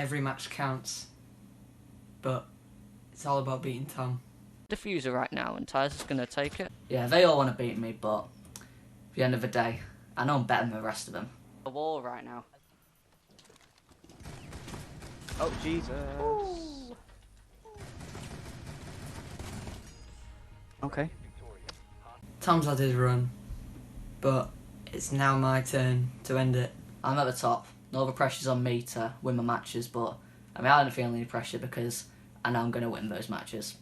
every match counts, but it's all about beating Tom. Diffuser right now, and Tyler's going to take it. Yeah, they all want to beat me, but at the end of the day, I know I'm better than the rest of them. The wall right now. Oh, Jesus. Ooh. Okay. Tom's had his run, but it's now my turn to end it. I'm at the top. No, the pressure's on me to win my matches, but I mean, I don't feel any pressure because I know I'm going to win those matches.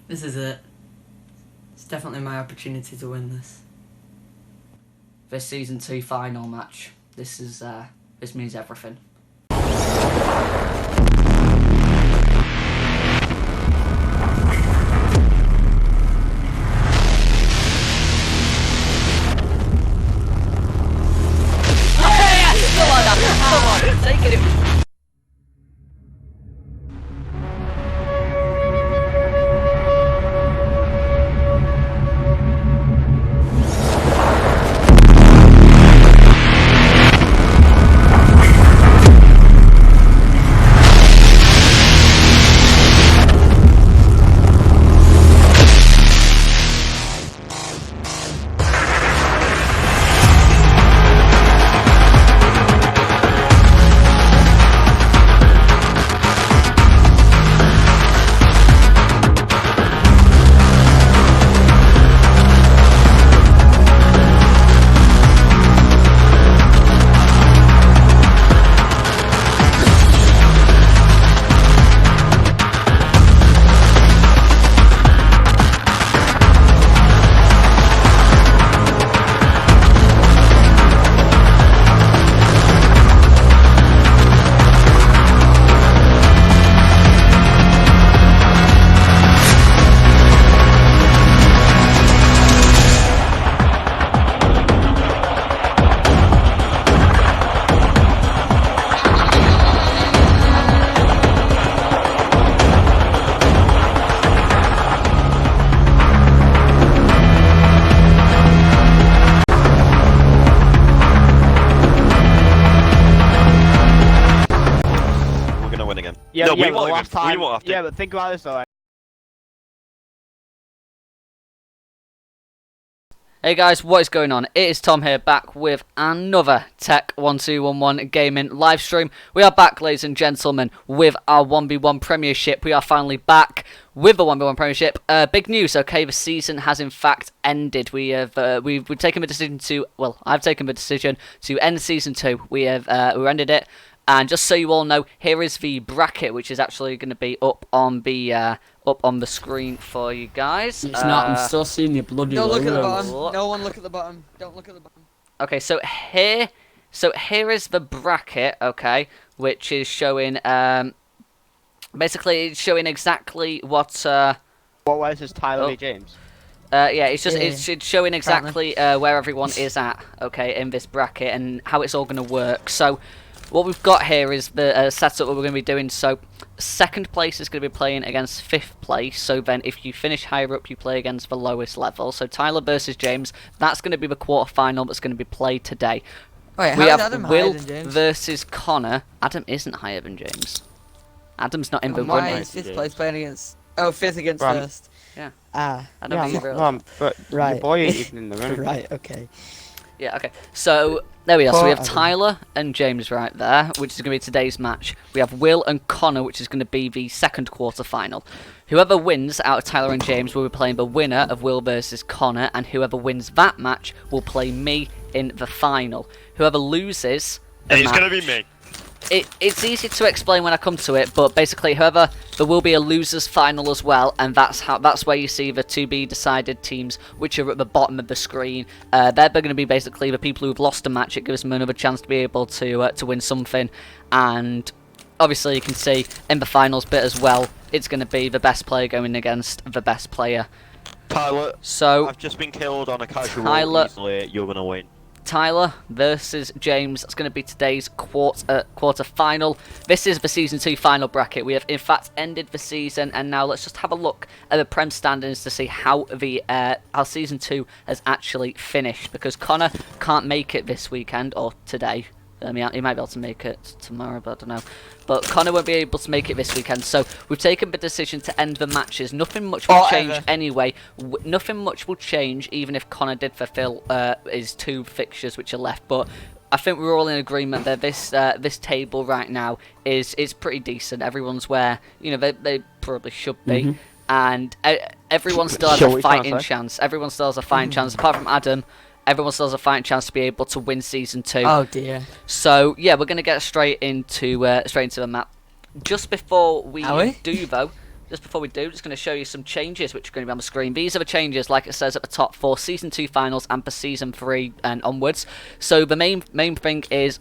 This is it. It's definitely my opportunity to win this. This Season 2 final match, this means everything. Come on, take it. Yeah, No, yeah, we but won't last even- we time. won't have to. Yeah, but think about this though. Hey guys, what is going on? It is Tom here, back with another Tech 1211 Gaming live stream. We are back, ladies and gentlemen, with our 1v1 Premiership. We are finally back with the 1v1 Premiership. Big news, okay, the season has in fact ended. We've taken the decision to, well, I've taken the decision to end Season 2. We ended it. And just so you all know, here is the bracket, which is actually going to be up on the screen for you guys. It's not. I'm still seeing your bloody. Don't look at the logos. bottom. No one look at the bottom. Don't look at the bottom. Okay, so here is the bracket, okay, which is showing basically it's showing exactly what What is Tyler Oh. v. James? yeah, it's just Yeah. it's showing exactly where everyone is at, okay, in this bracket and how it's all going to work. So what we've got here is the setup that we're going to be doing. So second place is going to be playing against fifth place. So then if you finish higher up, you play against the lowest level. So Tyler versus James, that's going to be the quarterfinal that's going to be played today. Wait, We how is have Adam Will higher than James? versus Connor. Adam isn't higher than James. Adam's not in the Why running. is fifth place playing against? Oh, fifth against Right. first. Yeah. Ah, Adam yeah, being I'm real. But Right. your boy ain't even in the room. right. Okay. Yeah, okay. So, there we are. So we have Poor Adam. Tyler and James right there, which is going to be today's match. We have Will and Connor, which is going to be the second quarter final. Whoever wins out of Tyler and James will be playing the winner of Will versus Connor, and whoever wins that match will play me in the final. Whoever loses the It's match, gonna be me. It's easy to explain when I come to it, but basically, there will be a losers final as well, and that's where you see the to be decided teams, which are at the bottom of the screen. They're going to be basically the people who've lost a match. It gives them another chance to be able to win something, and obviously you can see in the finals bit as well, it's going to be the best player going against the best player. Tyler, So I've just been killed on a casual Tyler- easily. You're gonna win. Tyler versus James. That's going to be today's quarter final. This is the Season 2 final bracket. We have in fact ended the season, and now let's just have a look at the Prem standings to see how our Season 2 has actually finished, because Connor can't make it this weekend, or today. He might be able to make it tomorrow, but I don't know. But Connor won't be able to make it this weekend, so we've taken the decision to end the matches. Nothing much will change anyway. Nothing much will change, even if Connor did fulfill his 2 fixtures which are left. But I think we're all in agreement that this table right now is pretty decent. Everyone's where they probably should be, and everyone still has a fighting chance. Everyone still has a fighting chance, apart from Adam. Everyone still has a fighting chance to be able to win season 2. Oh dear. So yeah, we're gonna get straight into the map. Just before we do, though, just gonna show you some changes which are going to be on the screen. These are the changes, like it says at the top, for season 2 finals and for season 3 and onwards. So the main thing is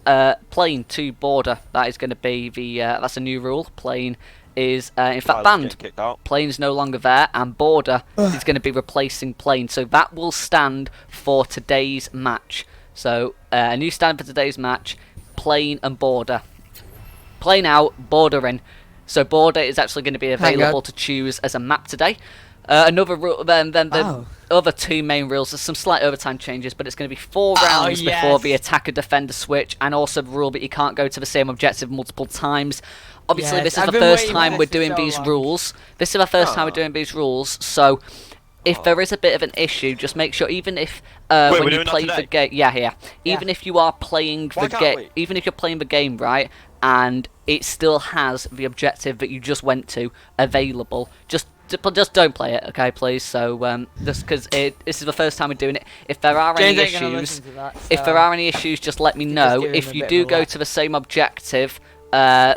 plane to border. That is going to be that's a new rule. Plane is in fact banned. Plane's no longer there, and border is going to be replacing plane. So that will stand for today's match. So a new stand for today's match: plane and border. Plane out, border in. So border is actually going to be available to choose as a map today. Another rule, then the other 2 main rules. There's some slight overtime changes, but it's going to be 4 rounds before the attacker-defender switch, and also the rule that you can't go to the same objective multiple times. Obviously, this is the first time we're doing these rules. This is the first time we're doing these rules, so if there is a bit of an issue, just make sure, even if when you play the game, even if you are playing the game, even if you're playing the game, right, and it still has the objective that you just went to available, just don't play it, okay, please. So just because this is the first time we're doing it, if there are any issues, just let me know. If you do go to the same objective,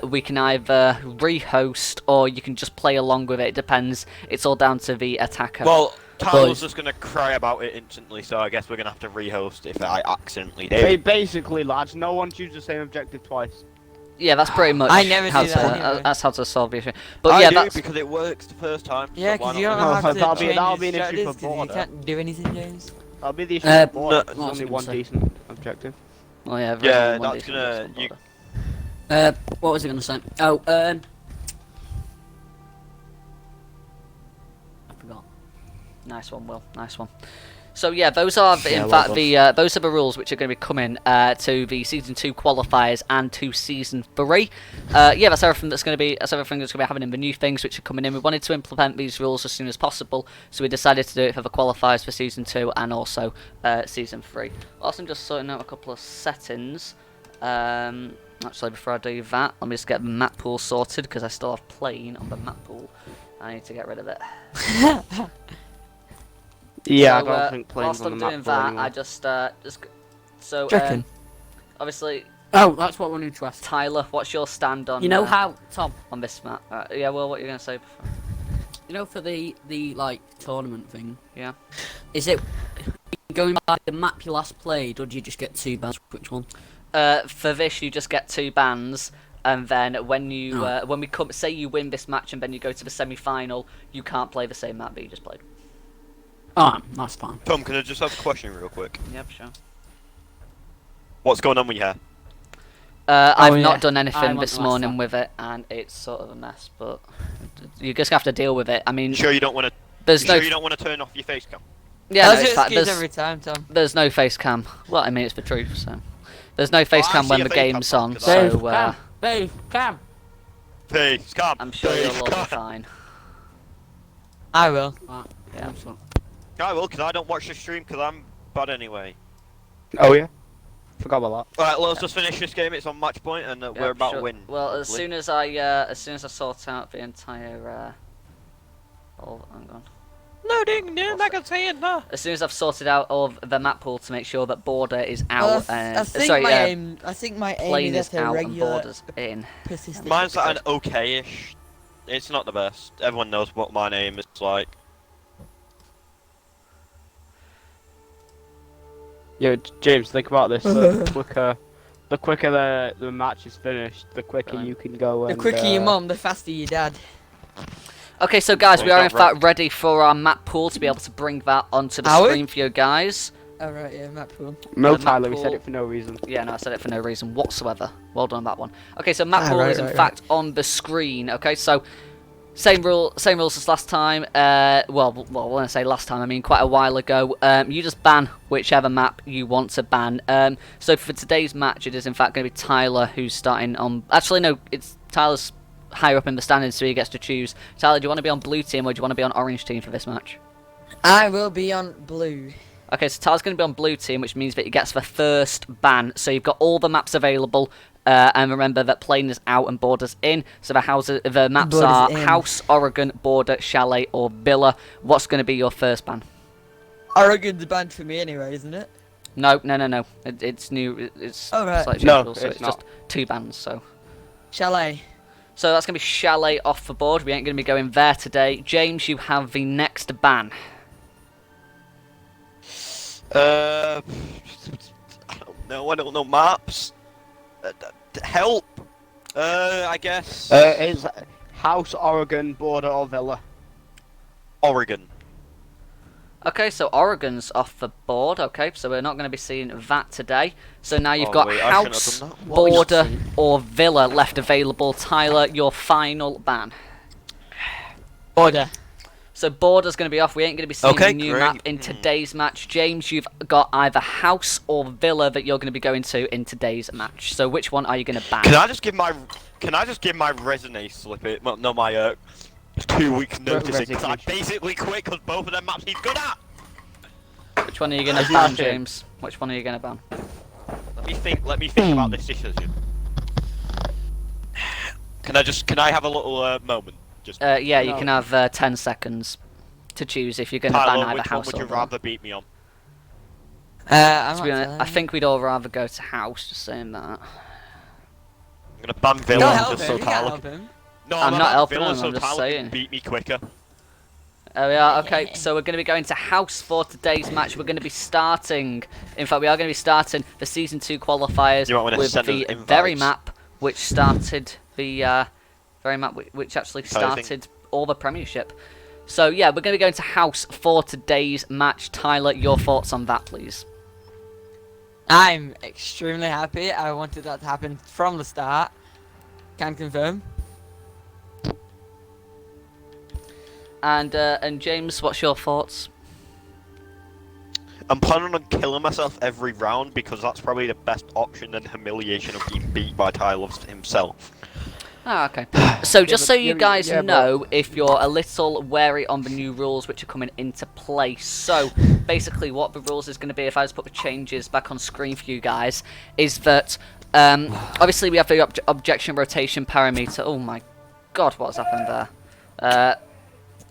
we can either rehost or you can just play along with it. It depends. It's all down to the attacker. Well, Tyler's just going to cry about it instantly, so I guess we're going to have to rehost if I accidentally do. Basically, lads, no one chooses the same objective twice. Yeah, that's pretty much I never do that anyway. That's how to solve the issue. But yeah, that's because it works the first time. Yeah, because you don't have to that'll be an issue for you can't do anything, James. That'll be the issue for border. There's what only was I one gonna say? decent objective. Oh yeah, Yeah, that's gonna. What was I going to say? Oh, I forgot. Nice one, Will. Nice one. So yeah, those are in fact those are the rules which are going to be coming to the season 2 qualifiers and to season 3. Yeah, that's everything that's going to be happening in the new things which are coming in. We wanted to implement these rules as soon as possible, so we decided to do it for the qualifiers for season 2 and also season 3. Also, I'm just sorting out a couple of settings. Actually, before I do that, let me just get the map pool sorted because I still have plane on the map pool. I need to get rid of it. Yeah, So, I don't think planes whilst on I'm the doing map that, anymore. I just so Checking. obviously, Oh, that's what we need to ask. Tyler, what's your stand on? You know how, Tom? on this map? Yeah, well, what are you gonna say? Before? You know, for the like tournament thing. Yeah. Is it going by the map you last played, or do you just get 2 bands? Which one? For this, you just get 2 bans, and then when you when we come, say you win this match, and then you go to the semi-final, you can't play the same map that you just played. Oh, that's fine. Tom, can I just have a question real quick? Yep, sure. What's going on with your hair? I've not done I anything went this last morning time. with it, and it's sort of a mess. But you just have to deal with it. I mean, Sure you don't want to. there's no. Sure you don't want to turn off your face cam? Yeah, no, That's it's your fine. excuse every time, Tom. There's no face cam. Well, I mean, it's the truth. So there's no face I cam see when a the face cam, game's Tom, on. 'cause I- So Babe, cam. Face cam. I'm sure face you'll all be cam. fine. I will. Yeah. I will, because I don't watch the stream, because I'm bad anyway. Oh yeah, forgot about that. Alright, let's just finish this game. It's on match point, and we're about sure. to win. Well, as hopefully. soon as I sort out the entire oh, hang on. Loading new magazine. As soon as I've sorted out all of the map pool to make sure that border is out and I think sorry, my aim. I think my plane aim is is at a out and regular borders in. persistent. Mine's at an okay-ish. It's not the best. Everyone knows what my name is like. Yeah, James, think about this. The quicker the match is finished, the quicker Right. you can go. The And, quicker your mum, the faster your dad. Okay, so guys, Well, we are in it's not fact ready for our map pool to be able to bring that onto the Are we? screen for you guys. Alright, yeah, map pool. No, the map Tyler, we said pool- it for no reason. Yeah, no, I said it for no reason whatsoever. Well done on that one. Okay, so map pool right, is in right, fact on the screen. Okay, so Same rules as last time. Well, when I say last time, I mean quite a while ago. You just ban whichever map you want to ban. So for today's match, it is in fact going to be Tyler who's starting on. Actually, no, it's Tyler's higher up in the standings, so he gets to choose. Tyler, do you want to be on blue team or do you want to be on orange team for this match? I will be on blue. Okay, so Tyler's going to be on blue team, which means that he gets the first ban. So you've got all the maps available. And remember that plane is out and borders in. So the maps Borders are in. house, Oregon, border, chalet, or villa. What's going to be your first ban? Oregon's banned for me anyway, isn't it? No. It's new. It's Oh, right. slightly No, changeable, so it's it's not. just 2 bans. So Chalet. that's going to be chalet off the board. We ain't going to be going there today. James, you have the next ban. I don't know maps. Help. I guess. It's house, Oregon, border, or villa. Oregon. Okay, so Oregon's off the board. Okay, so we're not going to be seeing that today. So now you've got wait, I shouldn't have house, done that. border, or villa left available. Tyler, your final ban. Border. So border's going to be off. We ain't going to be seeing Okay, a new great. map in today's match. James, you've got either house or villa that you're going to be going to in today's match. So which one are you going to ban? Can I just give my resume slip it? Well, no, my 2 weeks notice because I resignation. basically quit because both of them maps he's good at. Which one are you going to As you ban, should. James? Which one are you going to ban? Let me think about this decision. Can I have a little moment? Just Yeah, you No. can have 10 seconds to choose if you're going to ban Tyler, either which one house would or you villa. rather beat me on? I'm To be not honest, telling I you. think we'd all rather go to house, just saying that. I'm gonna ban Don't Villa help just him. so You can't Tyler. help him. No, I'm gonna not ban helping Villa him, so I'm just Tyler can saying. beat me quicker. There we are. Okay, so we're going to be going to house for today's match. We're going to be starting. In fact, we are going to be starting the season 2 qualifiers You might wanna with send us the invites. very map which started the very map which actually Exciting. started all the Premiership. So yeah, we're going to be going to house for today's match. Tyler, your thoughts on that, please? I'm extremely happy. I wanted that to happen from the start. Can confirm. And James, what's your thoughts? I'm planning on killing myself every round because that's probably the best option than humiliation of being beat by Tyler himself. Ah, okay. So just so you guys yeah, but- know, if you're a little wary on the new rules which are coming into play. So basically what the rules is going to be, if I just put the changes back on screen for you guys, is that obviously we have the objection rotation parameter. Oh my god, what's happened there?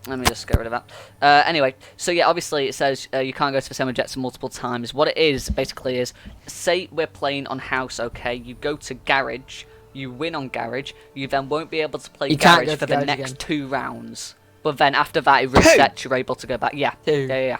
Let me just get rid of that. Anyway, so yeah, obviously it says you can't go to the same objective multiple times. What it is, basically, is say we're playing on house, okay? You go to garage, you win on garage, you then won't be able to play You can't garage go for to the garage next again. 2 rounds. But then after that, it resets, you're able to go back. Yeah. Two. Yeah.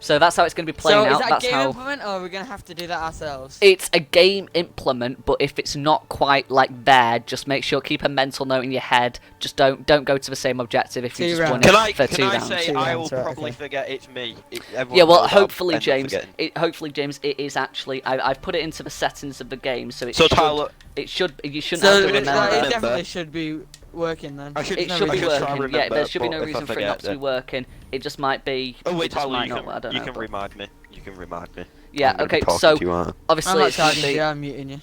So that's how it's going to be playing So is out. that That's game how. implement, or are we gonna have to do that ourselves? It's a game implement, but if it's not quite like there, just make sure keep a mental note in your head. Just don't go to the same objective if you 2 just rounds. won Can it I for 2 rounds. say 2 I will rounds, right, probably okay. forget it's me. Everyone Yeah, well, knows I'll hopefully, end up James. forgetting. Hopefully, James. It is actually. I've put it into the settings of the game, so it So should. Tyler, It should. You shouldn't So have to it, remember. it definitely should be working then. I should- It no, should I be should try and working. Yeah, remember, there should be but no if I reason for it forget, not to be then- working. It just might be. Oh wait, it just Tyler, might you not. can, I don't you know. can but- remind me. You can remind me. Yeah. I'm gonna be Okay. talking So to you, aren't I? obviously, I'm not it's gonna charging be. you, I'm muting you.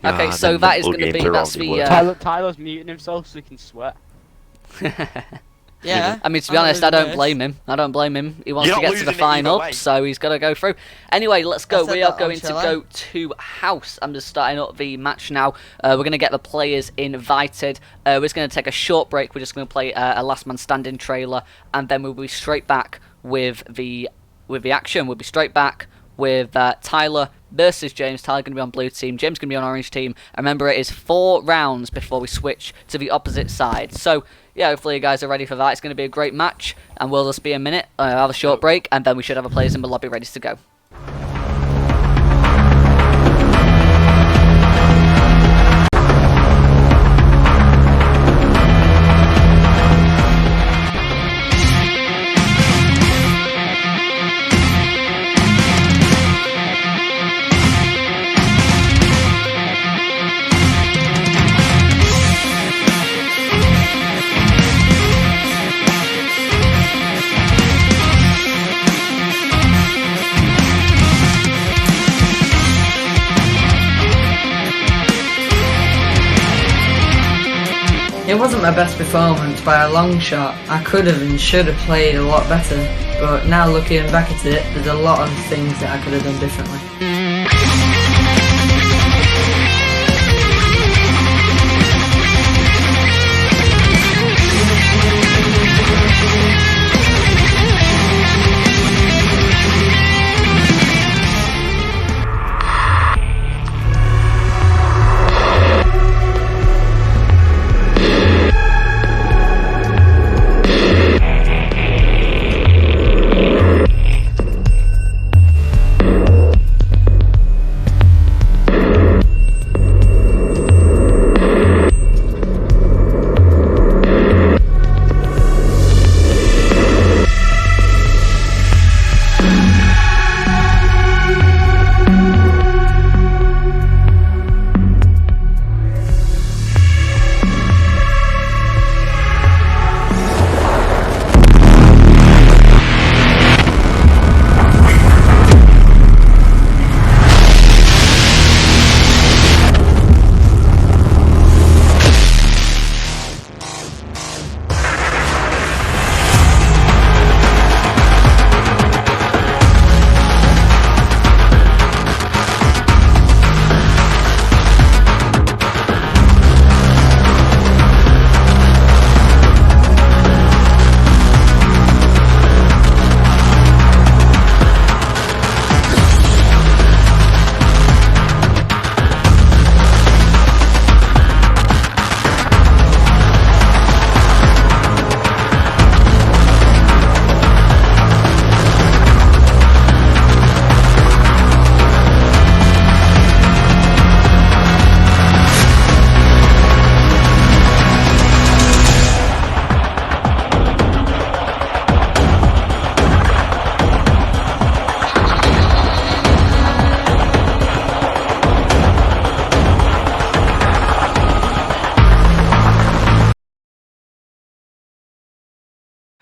Okay, so them that is mental going to games be. are That's only the. worth- Tyler's muting himself so he can sweat. Yeah. I mean, to I'm be not honest, I losing don't this. blame him. I don't blame him. He wants You're to not get to the losing it either final, way. so he's got to go through. Anyway, let's go. said We are that on going to Chile. go to house. I'm just starting up the match now. We're going to get the players invited. We're just going to take a short break. We're just going to play a last man standing trailer, and then we'll be straight back with the action. We'll be straight back with Tyler versus James. Tyler going to be on blue team. James going to be on orange team. And remember, it is 4 rounds before we switch to the opposite side. So yeah, hopefully you guys are ready for that. It's going to be a great match, and we'll just be a minute. Have a short break, and then we should have our players in the lobby ready to go. It wasn't my best performance by a long shot. I could have and should have played a lot better, but now looking back at it, there's a lot of things that I could have done differently.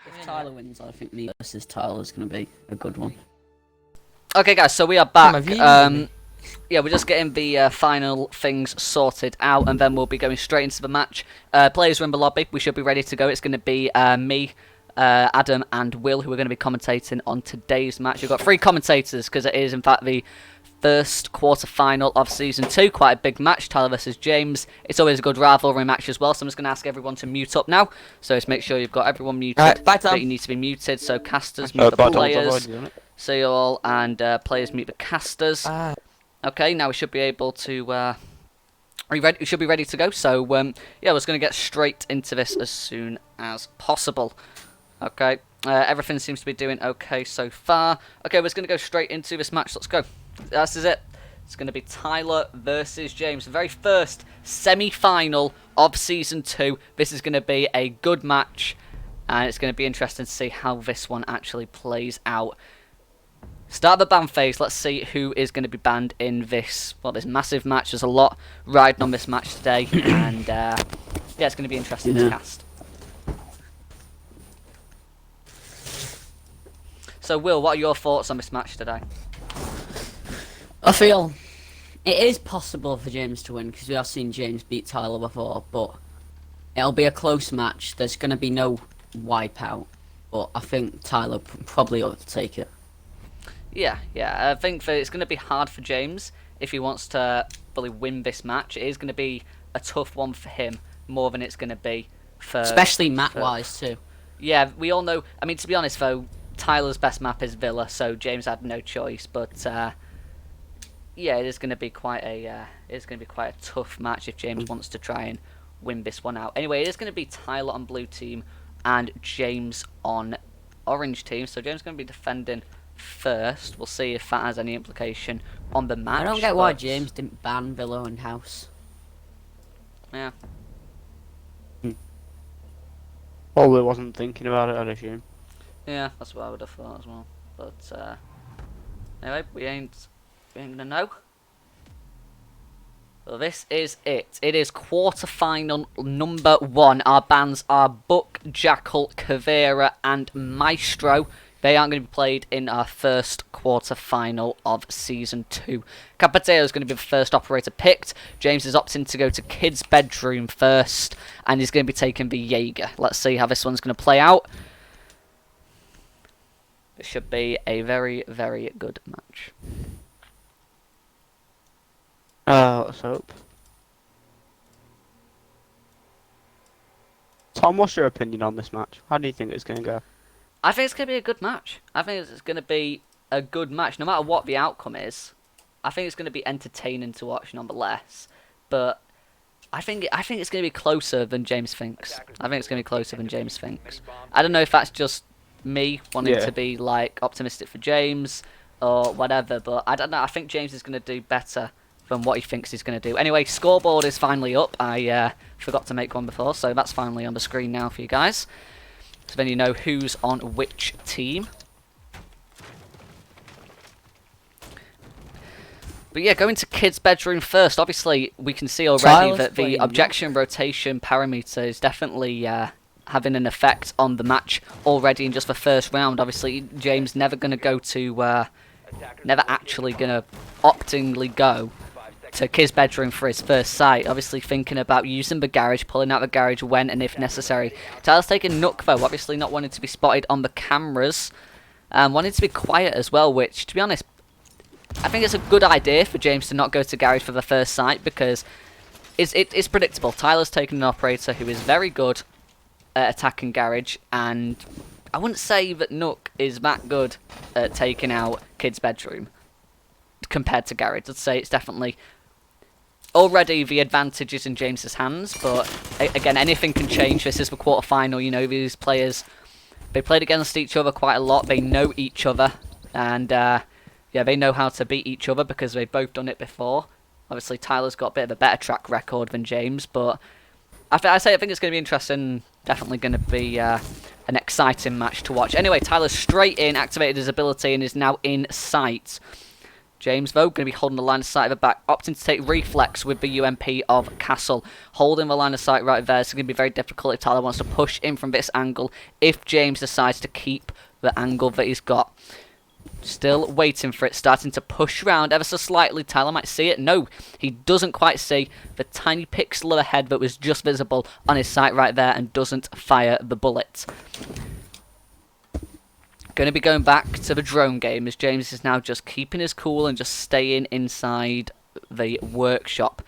If Tyler wins, I think me versus Tyler is going to be a good one. Okay, guys, so we are back. Have you- Yeah, we're just getting the final things sorted out, and then we'll be going straight into the match. Players are in the lobby. We should be ready to go. It's going to be me, Adam, and Will, who are going to be commentating on today's match. We've got 3 commentators, because it is, in fact, the first quarter-final of Season 2. Quite a big match, Tyler versus James. It's always a good rivalry match as well, so I'm just going to ask everyone to mute up now. So just make sure you've got everyone muted. Alright, bye, Tom. That you need to be muted, so casters mute the players. See you all, and players mute the casters. Okay, now we should be able to. We should be ready to go. So yeah, we're just going to get straight into this as soon as possible. Okay, everything seems to be doing okay so far. Okay, we're just going to go straight into this match. Let's go. This is it. It's going to be Tyler versus James. The very first semi-final of Season 2. This is going to be a good match, and it's going to be interesting to see how this one actually plays out. Start the ban phase. Let's see who is going to be banned in this massive match. There's a lot riding on this match today, and yeah, it's going to be interesting to cast. So, Will, what are your thoughts on this match today? I feel it is possible for James to win because we have seen James beat Tyler before, but it'll be a close match. There's going to be no wipeout, but I think Tyler probably ought to take it. Yeah, I think that it's going to be hard for James if he wants to fully win this match. It is going to be a tough one for him more than it's going to be for... Especially map-wise too. Yeah, we all know... I mean, to be honest, though, Tyler's best map is Villa, so James had no choice, but... yeah, it is going to be quite a tough match if James wants to try and win this one out. Anyway, it is going to be Tyler on blue team and James on orange team. So James is going to be defending first. We'll see if that has any implication on the match. I don't get why James didn't ban Villa and House. Yeah. Probably wasn't thinking about it, I'd assume. Yeah, that's what I would have thought as well. But anyway, we ain't gonna know. Well, this is it. It is quarter-final number 1. Our bans are Buck, Jackal, Kavera, and Maestro. They aren't going to be played in our first quarter final of Season 2. Capateo is going to be the first operator picked. James is opting to go to Kid's bedroom first, and he's going to be taking the Jaeger. Let's see how this one's going to play out. It should be a very, very good match. Let's hope. Tom, what's your opinion on this match? How do you think it's going to go? I think it's going to be a good match. I think it's going to be a good match, no matter what the outcome is. I think it's going to be entertaining to watch, nonetheless. But I think it's going to be closer than James thinks. I think it's going to be closer than James thinks. I don't know if that's just me wanting to be like optimistic for James or whatever, but I don't know. I think James is going to do better than what he thinks he's going to do. Anyway, scoreboard is finally up. I forgot to make one before, so that's finally on the screen now for you guys. So then you know who's on which team. But yeah, going to Kid's bedroom first. Obviously, we can see already that the objection rotation parameter is definitely having an effect on the match already in just the first round. Obviously, James never going to go to, never actually going to optingly go to Kid's bedroom for his first sight. Obviously thinking about using the garage, pulling out the garage when and if necessary. Tyler's taking Nook though, obviously not wanting to be spotted on the cameras. Wanting to be quiet as well, which, to be honest, I think it's a good idea for James to not go to garage for the first sight, because it's predictable. Tyler's taking an operator who is very good at attacking garage, and I wouldn't say that Nook is that good at taking out Kid's bedroom compared to garage. I'd say it's definitely already the advantage is in James's hands, but again, anything can change. This is the quarter-final. You know, these players, they played against each other quite a lot. They know each other, and yeah, they know how to beat each other because they've both done it before. Obviously, Tyler's got a bit of a better track record than James, but I think it's going to be interesting. Definitely going to be an exciting match to watch. Anyway, Tyler's straight in, activated his ability, and is now in sight. James, though, going to be holding the line of sight of the back, opting to take reflex with the UMP of Castle. Holding the line of sight right there, it's going to be very difficult if Tyler wants to push in from this angle, if James decides to keep the angle that he's got. Still waiting for it, starting to push round ever so slightly. Tyler might see it. No, he doesn't quite see the tiny pixel of a head that was just visible on his sight right there, and doesn't fire the bullet. Going to be going back to the drone game, as James is now just keeping his cool and just staying inside the workshop.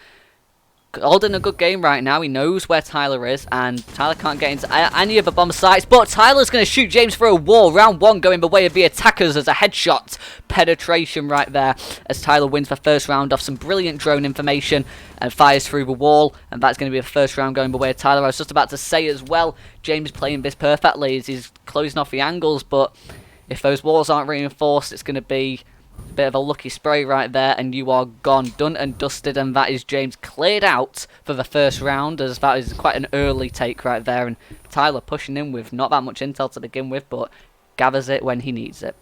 Holding a good game right now. He knows where Tyler is, and Tyler can't get into any of the bomb sites, but Tyler's going to shoot James through a wall. Round one going the way of the attackers as a headshot penetration right there, as Tyler wins the first round off some brilliant drone information and fires through the wall, and that's going to be the first round going the way of Tyler. I was just about to say as well, James playing this perfectly as he's closing off the angles, but if those walls aren't reinforced, it's going to be a bit of a lucky spray right there, and you are gone, done and dusted, and that is James cleared out for the first round, as that is quite an early take right there, and Tyler pushing in with not that much intel to begin with, but gathers it when he needs it.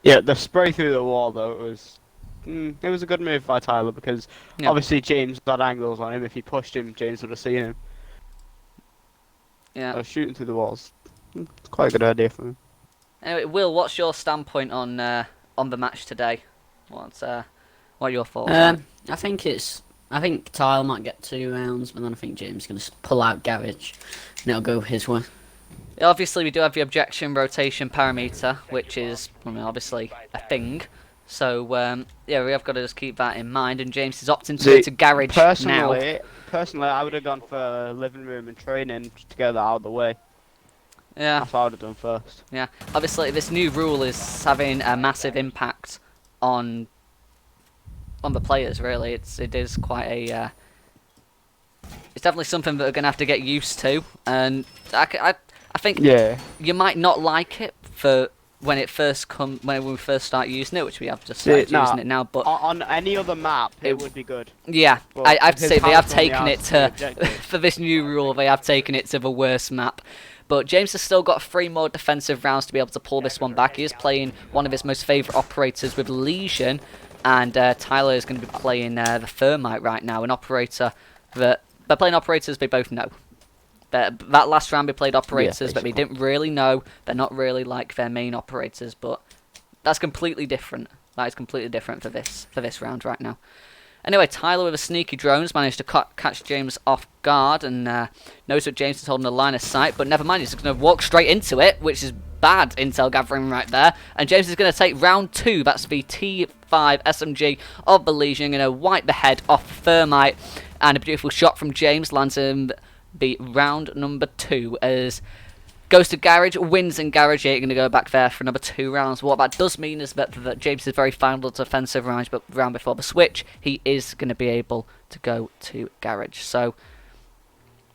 Yeah, the spray through the wall though, it was a good move by Tyler, because obviously James had angles on him. If he pushed him, James would have seen him. Yeah. Shooting through the walls, it's quite a good idea for him. Anyway, Will, what's your standpoint on the match today? What are your thoughts? I think Tyler might get 2 rounds, but then I think James is going to pull out garage, and it'll go his way. Obviously, we do have the objection rotation parameter, which is, I mean, obviously a thing. So yeah, we have got to just keep that in mind. And James is opting to go to garage now. Personally, I would have gone for living room and training to get that out of the way. Yeah. That's what I would have done first. Yeah. Obviously, this new rule is having a massive impact on the players. Really, it is quite a. It's definitely something that we're going to have to get used to, and I think you might not like it for when we first start using it, which we have just started using it now. But on any other map, it would be good. Yeah, but I have to say they have taken it to objective. for this new rule. They have taken it to the worst map. But James has still got 3 more defensive rounds to be able to pull this one back. He is playing one of his most favourite operators with Legion, and Tyler is going to be playing the Thermite right now, an operator that they're playing operators they both know. That last round we played operators, but we basically. didn't really know. They're not really like their main operators, but that's completely different. That is completely different for this round right now. Anyway, Tyler with a sneaky drones managed to catch James off guard and knows that James is holding a line of sight, but never mind, he's going to walk straight into it, which is bad intel gathering right there. And James is going to take round 2. That's the T5 SMG of the Legion, going to wipe the head off Thermite, and a beautiful shot from James lands in the round number 2 as goes to Garage, wins in Garage 8, going to go back there for another 2 rounds. What that does mean is that James is very final defensive round before the switch. He is going to be able to go to Garage. So,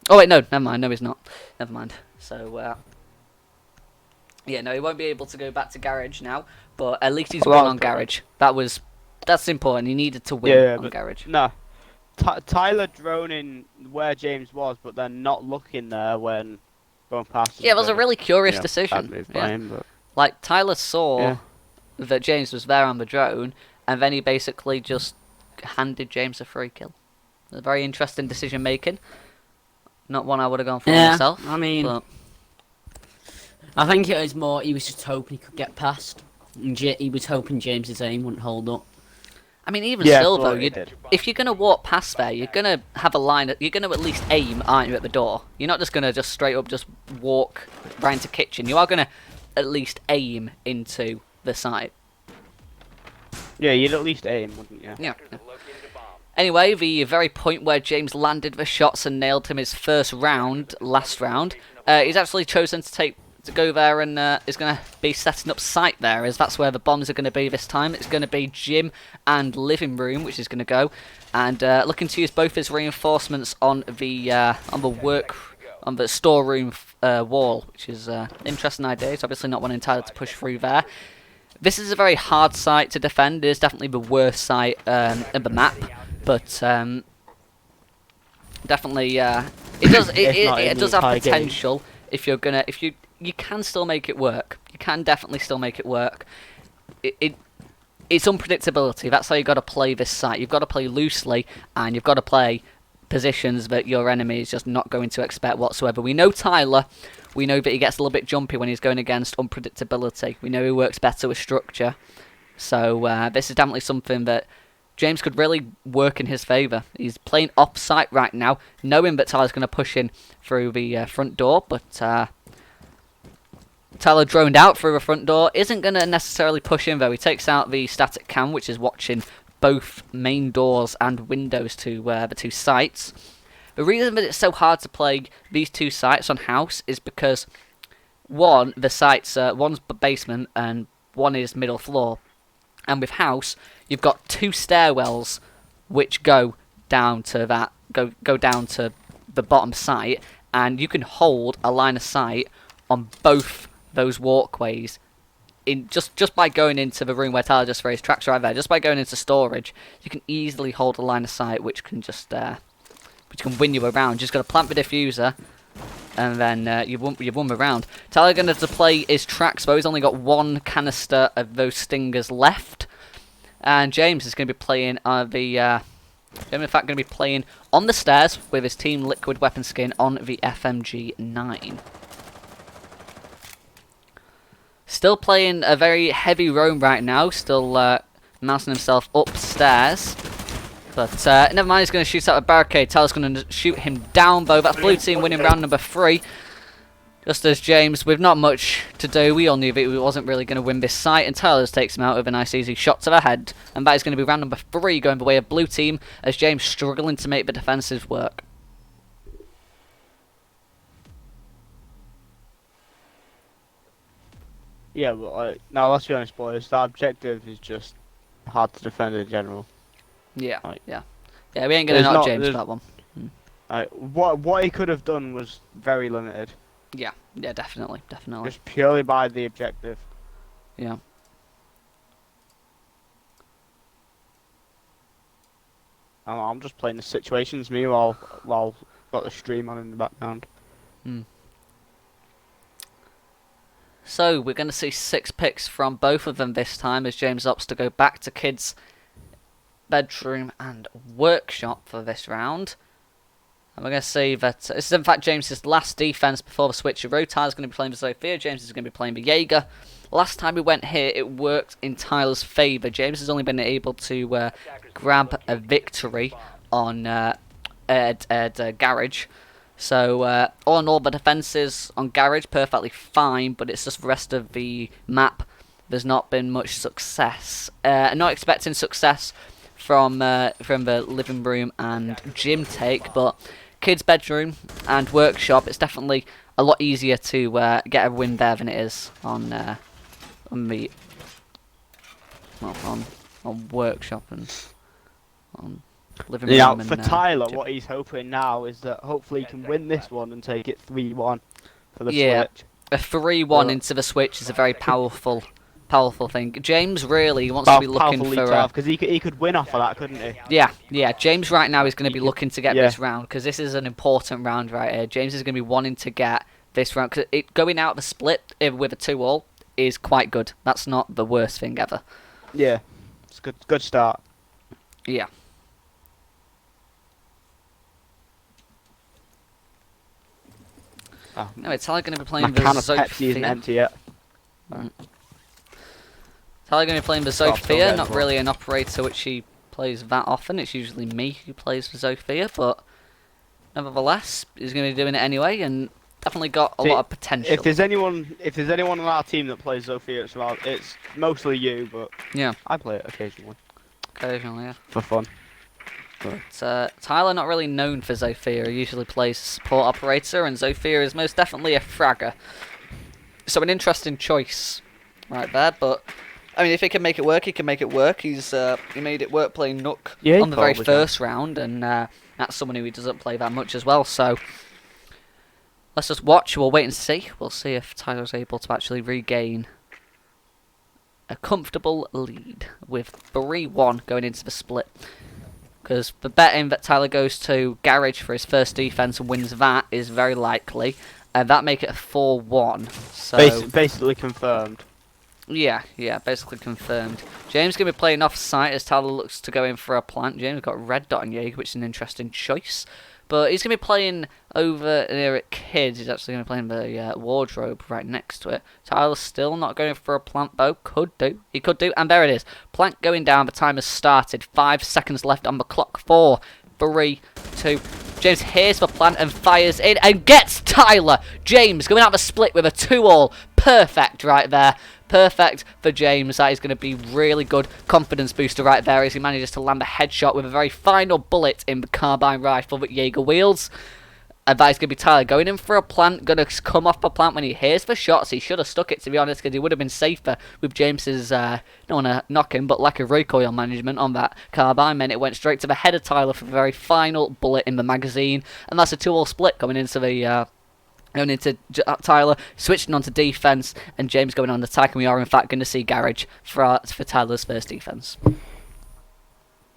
oh wait, no, never mind. No, he's not. Never mind. So, yeah, no, he won't be able to go back to Garage now. But at least he's won on Garage. That's important. He needed to win on Garage. No, Tyler droning where James was, but then not looking there when going past. Yeah, it was a really curious decision. Move by him, but... Like, Tyler saw that James was there on the drone, and then he basically just handed James a free kill. It was a very interesting decision making. Not one I would have gone for myself. I mean, but... I think it was more he was just hoping he could get past. And he was hoping James's aim wouldn't hold up. I mean, even still though, if you're gonna walk past there, you're gonna have a line. You're gonna at least aim, aren't you, at the door? You're not just gonna just straight up just walk right into kitchen. You are gonna at least aim into the site. Yeah, you'd at least aim, wouldn't you? Yeah. Anyway, the very point where James landed the shots and nailed him his first round, last round, he's actually chosen to go there and is going to be setting up site there, as that's where the bombs are going to be this time. It's going to be gym and living room, which is going to go, and looking to use both his reinforcements on the storeroom wall, which is an interesting idea. It's obviously not one entitled to push through there. This is a very hard site to defend. It is definitely the worst site in the map, but definitely it does have potential. If you can still make it work. You can definitely still make it work. It's unpredictability. That's how you've got to play this site. You've got to play loosely, and you've got to play positions that your enemy is just not going to expect whatsoever. We know Tyler. We know that he gets a little bit jumpy when he's going against unpredictability. We know he works better with structure. So this is definitely something that James could really work in his favour. He's playing off-site right now, knowing that Tyler's going to push in through the front door, but Tyler droned out through the front door, isn't going to necessarily push in though. He takes out the static cam, which is watching both main doors and windows to the 2 sites. The reason that it's so hard to play these 2 sites on house is because the sites, one's basement and one is middle floor. And with house, you've got 2 stairwells which go down to go down to the bottom site, and you can hold a line of sight on both those walkways in just by going into the room where Tyler just raised tracks right there. Just by going into storage, you can easily hold a line of sight which can just which can win you around. Just got to plant the diffuser, and then you've won the round. Tyler going to deploy his tracks though. He's only got 1 canister of those stingers left, and James is going to be playing in fact going to be playing on the stairs with his team liquid weapon skin on the FMG 9. Still playing a very heavy roam right now, still mounting himself upstairs. But never mind, he's going to shoot out a barricade. Tyler's going to shoot him down, though. That's blue team winning round number 3. Just as James, with not much to do, we all knew that he wasn't really going to win this site, and Tyler takes him out with a nice easy shot to the head. And that is going to be round number 3 going the way of blue team, as James struggling to make the defensive work. Yeah, but now let's be honest, boys. That objective is just hard to defend in general. Yeah, yeah, we ain't gonna knock James for that one. What he could have done was very limited. Yeah, definitely. Just purely by the objective. Yeah. I'm just playing the situations while got the stream on in the background. So we're going to see 6 picks from both of them this time, as James opts to go back to kids' bedroom and workshop for this round. And we're going to see that this is in fact James's last defense before the switcheroo. Tyler's going to be playing for Sophia. James is going to be playing for Jaeger. Last time we went here, it worked in Tyler's favour. James has only been able to grab a victory on Garage. So all in all, the defences on Garage perfectly fine, but it's just the rest of the map. There's not been much success. Not expecting success from the living room and gym take, but kids' bedroom and workshop, it's definitely a lot easier to get a win there than it is on workshop and on living room. Yeah, and, for Tyler, gym. what he's hoping now is that hopefully he can win this one and take it 3-1 for the switch. A 3-1 into the switch is a very powerful thing. James really wants to be looking for because he could win off of that, couldn't he? Yeah. James right now is going to be looking to get this round because this is an important round right here. James is going to be wanting to get this round because going out the split with a 2-all is quite good. That's not the worst thing ever. Yeah, it's a good start. Yeah. Oh, Anyway, Tyler going to be playing my the can of Pepsi isn't Sophia. empty yet. Tyler going to be playing the Stop, Sophia. don't Not get really an operator which he plays that often. It's usually me who plays for Sophia, but nevertheless, he's going to be doing it anyway, and definitely got a lot of potential. If there's anyone on our team that plays Sophia, it's mostly you, but yeah, I play it occasionally occasionally, yeah. for fun. But Tyler not really known for Sophia. He usually plays support operator, and Sophia is most definitely a fragger. So an interesting choice right there, but I mean, if he can make it work, he can make it work. He made it work playing Nook on the very first round, and that's someone who he doesn't play that much as well. So let's just watch. We'll wait and see. We'll see if Tyler's able to actually regain a comfortable lead with 3-1 going into the split. Because the betting that Tyler goes to Garage for his first defense and wins that is very likely, and that make it a 4-1. So basically confirmed. Yeah, basically confirmed. James going to be playing off-site as Tyler looks to go in for a plant. James got red dot on Jaeger, which is an interesting choice. But he's going to be playing over near at Kids. He's actually going to be playing the wardrobe right next to it. Tyler's still not going for a plant, though. Could do. He could do. And there it is. Plant going down. The time has started. 5 seconds left on the clock. 4, 3, 2. James hears the plant and fires in and gets Tyler. James going out the split with a 2-all. Perfect right there. Perfect for James. That is going to be really good confidence booster right there as he manages to land a headshot with a very final bullet in the carbine rifle that Jaeger wields. And that is going to be Tyler going in for a plant. Going to come off the plant when he hears the shots. He should have stuck it, to be honest, because he would have been safer with James's, don't want to knock him, but lack of recoil management on that carbine. Meant it went straight to the head of Tyler for the very final bullet in the magazine. And that's a 2-all split coming into the... Going into Tyler, switching on to defense, and James going on attack, and we are in fact going to see Garage for Tyler's first defense.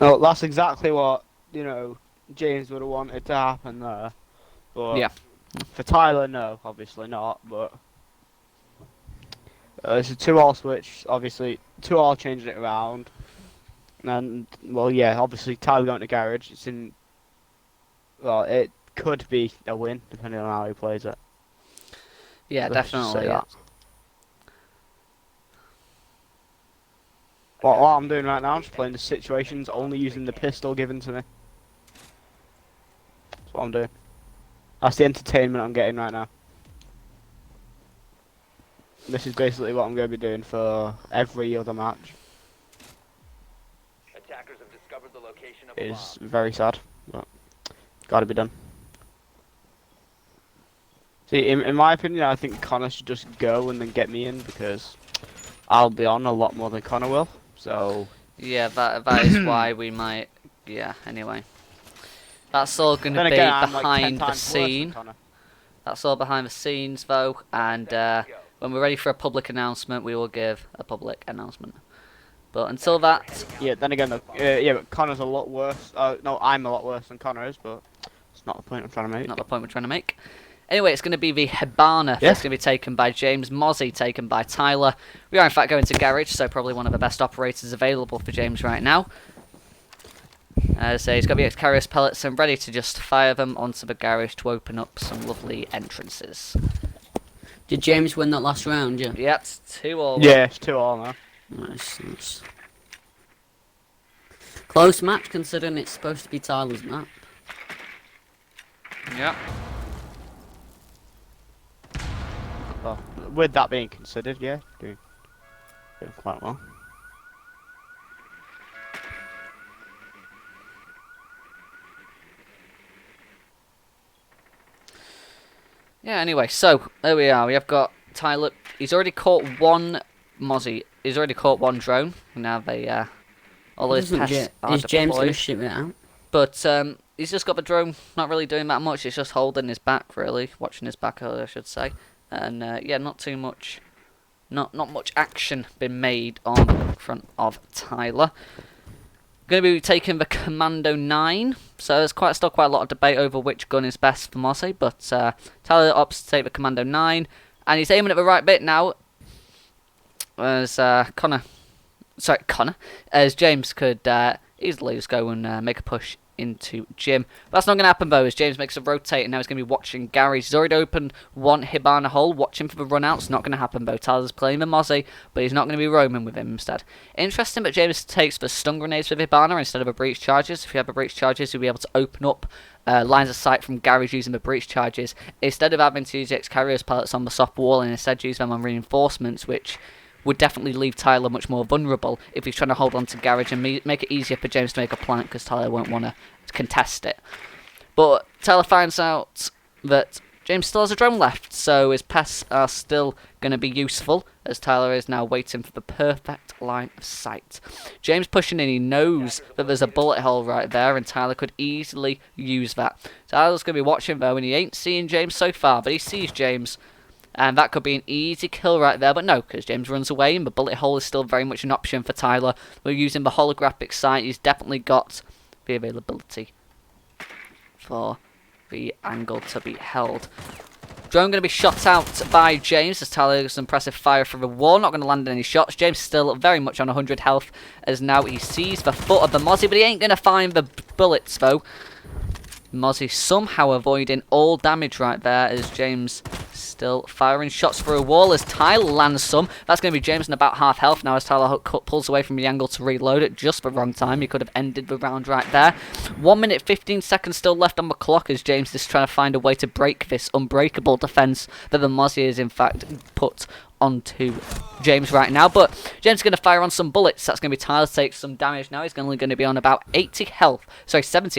No, that's exactly what James would have wanted to happen there. But yeah, for Tyler, no, obviously not. But it's a 2-all switch. Obviously, 2-all changing it around, and well, yeah, obviously Tyler going to Garage. It could be a win depending on how he plays it. Yeah, definitely. Yeah. What I'm doing right now, I'm just playing the situations, only using the pistol given to me. That's what I'm doing. That's the entertainment I'm getting right now. This is basically what I'm going to be doing for every other match. Attackers have discovered the location of It is very sad, but got to be done. See, in my opinion, I think Connor should just go and then get me in because I'll be on a lot more than Connor will. So yeah, that is why we might. Yeah. Anyway, that's all going to be behind the scene. That's all behind the scenes, though. And when we're ready for a public announcement, we will give a public announcement. But until that, yeah. Then again, but Connor's a lot worse. No, I'm a lot worse than Connor is, but it's not the point I'm trying to make. Not the point we're trying to make. Anyway, it's going to be the Hibana that's going to be taken by James. Mozzie taken by Tyler. We are, in fact, going to Garage, so probably one of the best operators available for James right now. So he's got the X-Carriers pellets and ready to just fire them onto the garage to open up some lovely entrances. Did James win that last round, yeah? Yep, 2-all. Yeah, it's 2-all now. Nice. Close match considering it's supposed to be Tyler's map. Yep. Well, with that being considered, yeah, doing quite well. Yeah, anyway, so there we are. We have got Tyler. He's already caught one Mozzie. He's already caught one drone. Now they all those pests are Is James deployed. going to ship it out? But he's just got the drone, not really doing that much. It's just holding his back, really, watching his back, I should say. And yeah, not too much, not much action been made on front of Tyler. Going to be taking the Commando 9, so there's still quite a lot of debate over which gun is best for Mozzie, but Tyler opts to take the Commando 9, and he's aiming at the right bit now, as as James could easily just go and make a push into Jim. That's not going to happen though, as James makes a rotate and now he's going to be watching Gary. He's already opened one Hibana hole, watching for the run out. It's not going to happen though. Tyler's playing the Mozzie, but he's not going to be roaming with him instead. Interesting, but James takes the stun grenades with Hibana instead of the breach charges. If you have the breach charges, you'll be able to open up lines of sight from Gary's using the breach charges, instead of having to use X-Carriers pellets on the soft wall, and instead use them on reinforcements, which would definitely leave Tyler much more vulnerable if he's trying to hold on to garage and make it easier for James to make a plant, because Tyler won't want to contest it. But Tyler finds out that James still has a drone left, so his pests are still going to be useful, as Tyler is now waiting for the perfect line of sight. James pushing in, he knows that there's a bullet hole right there, and Tyler could easily use that. Tyler's going to be watching though, and he ain't seeing James so far, but he sees James. And that could be an easy kill right there, but no, because James runs away and the bullet hole is still very much an option for Tyler. We're using the holographic sight. He's definitely got the availability for the angle to be held. Drone going to be shot out by James as Tyler does impressive fire through the wall. Not going to land any shots. James still very much on 100 health as now he sees the foot of the Mozzie, but he ain't going to find the bullets though. Mozzie somehow avoiding all damage right there as James still firing shots through a wall as Tyler lands some. That's going to be James in about half health now as Tyler pulls away from the angle to reload at just the wrong time. He could have ended the round right there. 1 minute 15 seconds still left on the clock as James is trying to find a way to break this unbreakable defense that the Mozzie is in fact put onto James right now, but James is going to fire on some bullets. That's going to be Tyler takes some damage now. He's only going to be on about 70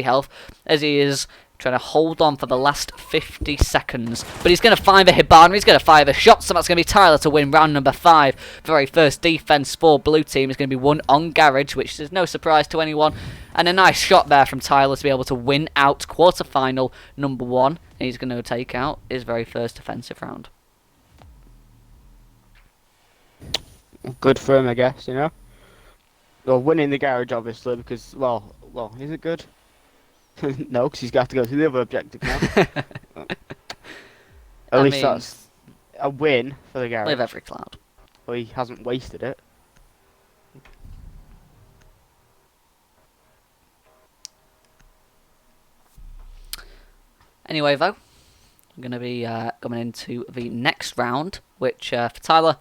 health as he is trying to hold on for the last 50 seconds. But he's going to fire the Hibana, he's going to fire the shots, so that's going to be Tyler to win round number 5. The very first defense for blue team is going to be won on garage, which is no surprise to anyone. And a nice shot there from Tyler to be able to win out quarterfinal number 1. And he's going to take out his very first defensive round. Good for him, I guess, you know? Well, winning the garage, obviously, because, well, is it good? No, because he's got to go to the other objective now. At least that's a win for the garage. Live every cloud. Well, he hasn't wasted it. Anyway, though, I'm going to be coming into the next round, which for Tyler,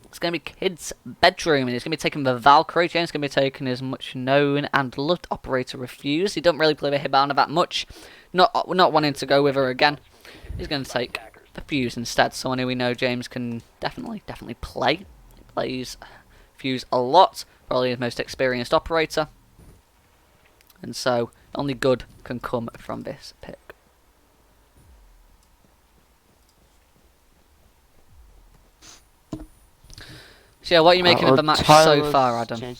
it's going to be Kid's Bedroom, and he's going to be taking the Valkyrie. James is going to be taking his much known and loved operator Refuse. He doesn't really play the Hibana that much, not wanting to go with her again. He's going to take the Fuse instead, someone who we know James can definitely play. He plays Fuse a lot, probably his most experienced operator, and so only good can come from this pick. So yeah, what are you making of the match so far, Adam?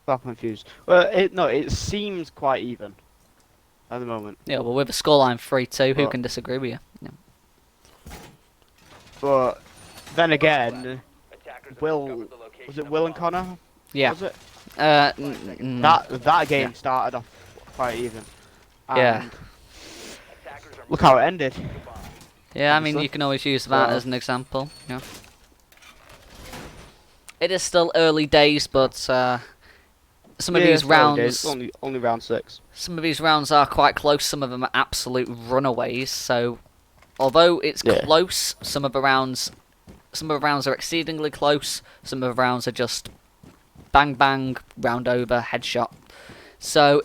Well, confused. Well, it seems quite even at the moment. Yeah, well, with a scoreline 3-2, who can disagree with you? Yeah. But then again, was it Will and Connor? Yeah. Was it? That game started off quite even. Yeah. Look how it ended. Yeah, I mean, you can always use that as an example. Yeah. It is still early days, but some of Yeah, these well, it rounds, is. Only round 6. some of these rounds are quite close. Some of them are absolute runaways. So, although it's Yeah. close, some of the rounds are exceedingly close. Some of the rounds are just bang bang, round over, headshot. So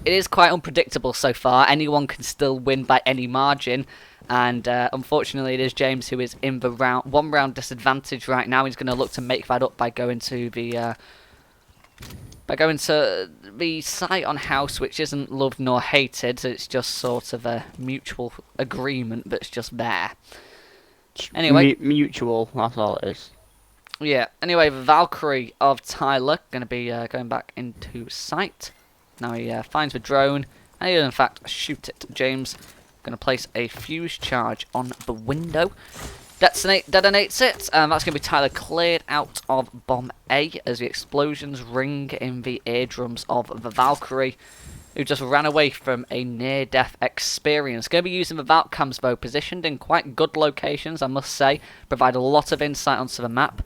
it is quite unpredictable so far. Anyone can still win by any margin. And unfortunately, it is James who is in the one round disadvantage right now. He's going to look to make that up by going to the site on house, which isn't loved nor hated. It's just sort of a mutual agreement that's just there. Anyway, Mutual. That's all it is. yeah. Anyway, the Valkyrie of Tyler going to be going back into sight. Now he finds the drone, and he'll in fact shoot it. James going to place a fuse charge on the window. Detonates it, and that's going to be Tyler cleared out of bomb A as the explosions ring in the eardrums of the Valkyrie, who just ran away from a near-death experience. Going to be using the Valcams though, positioned in quite good locations, I must say, provide a lot of insight onto the map.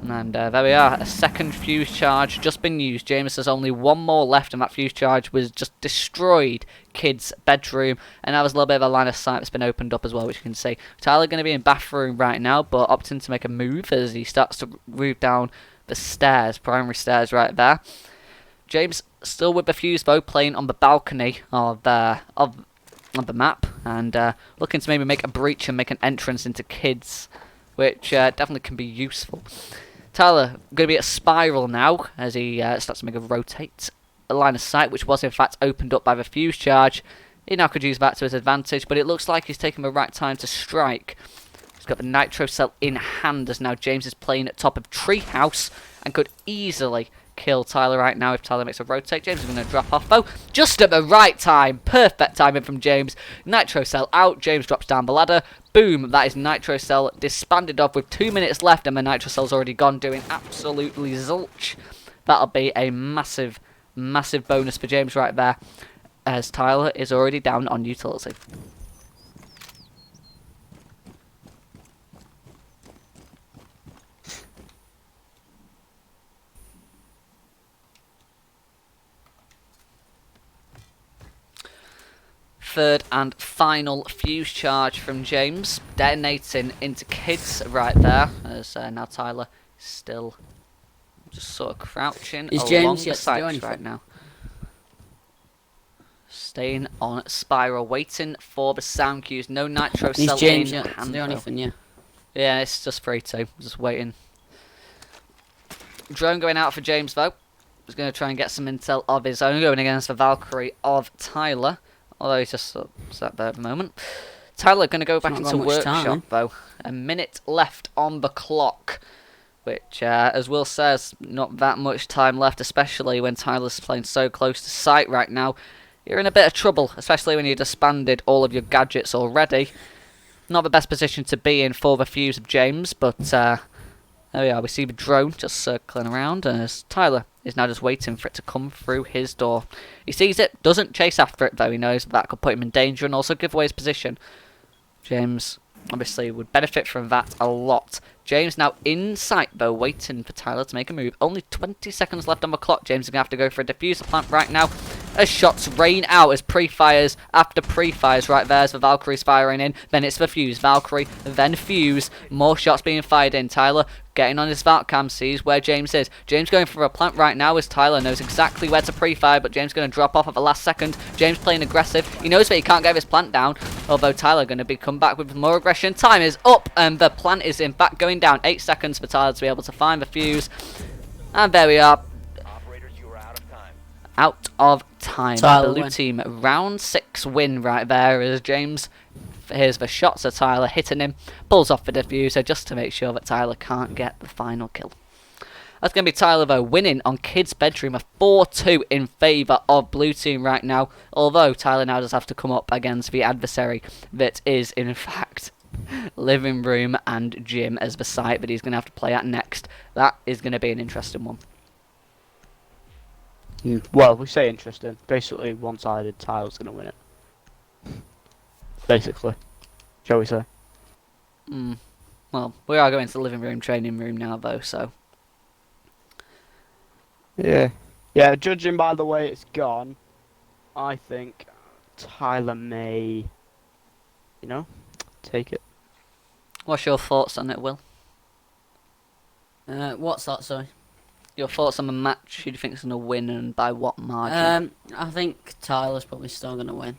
And there we are, a second fuse charge just been used. James has only one more left, and that fuse charge was just destroyed Kid's bedroom. And now there's a little bit of a line of sight that's been opened up as well, which you can see. Tyler going to be in bathroom right now, but opting to make a move as he starts to move down the stairs, primary stairs right there. James still with the fuse though, playing on the balcony of the map, and looking to maybe make a breach and make an entrance into Kids, which definitely can be useful. Tyler going to be at Spiral now as he starts to make a rotate. A line of sight which was in fact opened up by the fuse charge. He now could use that to his advantage, but it looks like he's taking the right time to strike. He's got the nitro cell in hand as now James is playing at top of Treehouse and could easily kill Tyler right now if Tyler makes a rotate. James is going to drop off though, just at the right time. Perfect timing from James. Nitro cell out, James drops down the ladder. Boom, that is nitro cell disbanded off with 2 minutes left, and the nitro cell's already gone, doing absolutely zilch. That'll be a massive bonus for James right there, as Tyler is already down on utility. Third and final fuse charge from James, detonating into Kids right there, as now Tyler is still just sort of crouching along the sights right now. Staying on Spiral, waiting for the sound cues. No nitro cell James in yet hand. to do anything, yeah. Yeah, it's just 3-2. Just waiting. Drone going out for James though. He's going to try and get some intel of his own, going against the Valkyrie of Tyler. Although he's just sort of sat there at the moment. Tyler going to go back into workshop though. A minute left on the clock. Which, as Will says, not that much time left, especially when Tyler's playing so close to sight right now. You're in a bit of trouble, especially when you disbanded all of your gadgets already. Not the best position to be in for the fuse of James, but there we are. We see the drone just circling around as Tyler is now just waiting for it to come through his door. He sees it, doesn't chase after it though. He knows that could put him in danger and also give away his position. James obviously would benefit from that a lot. James now in sight though, waiting for Tyler to make a move. Only 20 seconds left on the clock. James is going to have to go for a diffuser plant right now. As shots rain out, as pre-fires after pre-fires right there, as the Valkyrie's firing in. Then it's the fuse. Valkyrie, then fuse. More shots being fired in. Tyler getting on his Valcam, sees where James is. James going for a plant right now as Tyler knows exactly where to pre-fire, but James going to drop off at the last second. James playing aggressive. He knows that he can't get his plant down, although Tyler going to be come back with more aggression. Time is up, and the plant is in fact going down. 8 seconds for Tyler to be able to find the fuse. And there we are. Operators, you are out of time. Out of time. Tyler Blue win. team round 6 win right there as James, here's the shots of Tyler hitting him, pulls off the diffuser just to make sure that Tyler can't get the final kill. That's going to be Tyler though winning on Kid's bedroom, a 4-2 in favour of Blue team right now, although Tyler now does have to come up against the adversary that is in fact living room and gym as the site that he's going to have to play at next. That is going to be an interesting one. Well, we say interesting. Basically, one-sided. Tyler's going to win it. Basically, shall we say? Well, we are going to the living room, training room now though, so Yeah. Yeah, judging by the way it's gone, I think Tyler may, take it. What's your thoughts on it, Will? What's that, sorry? Your thoughts on the match? Who do you think is going to win and by what margin? I think Tyler's probably still going to win.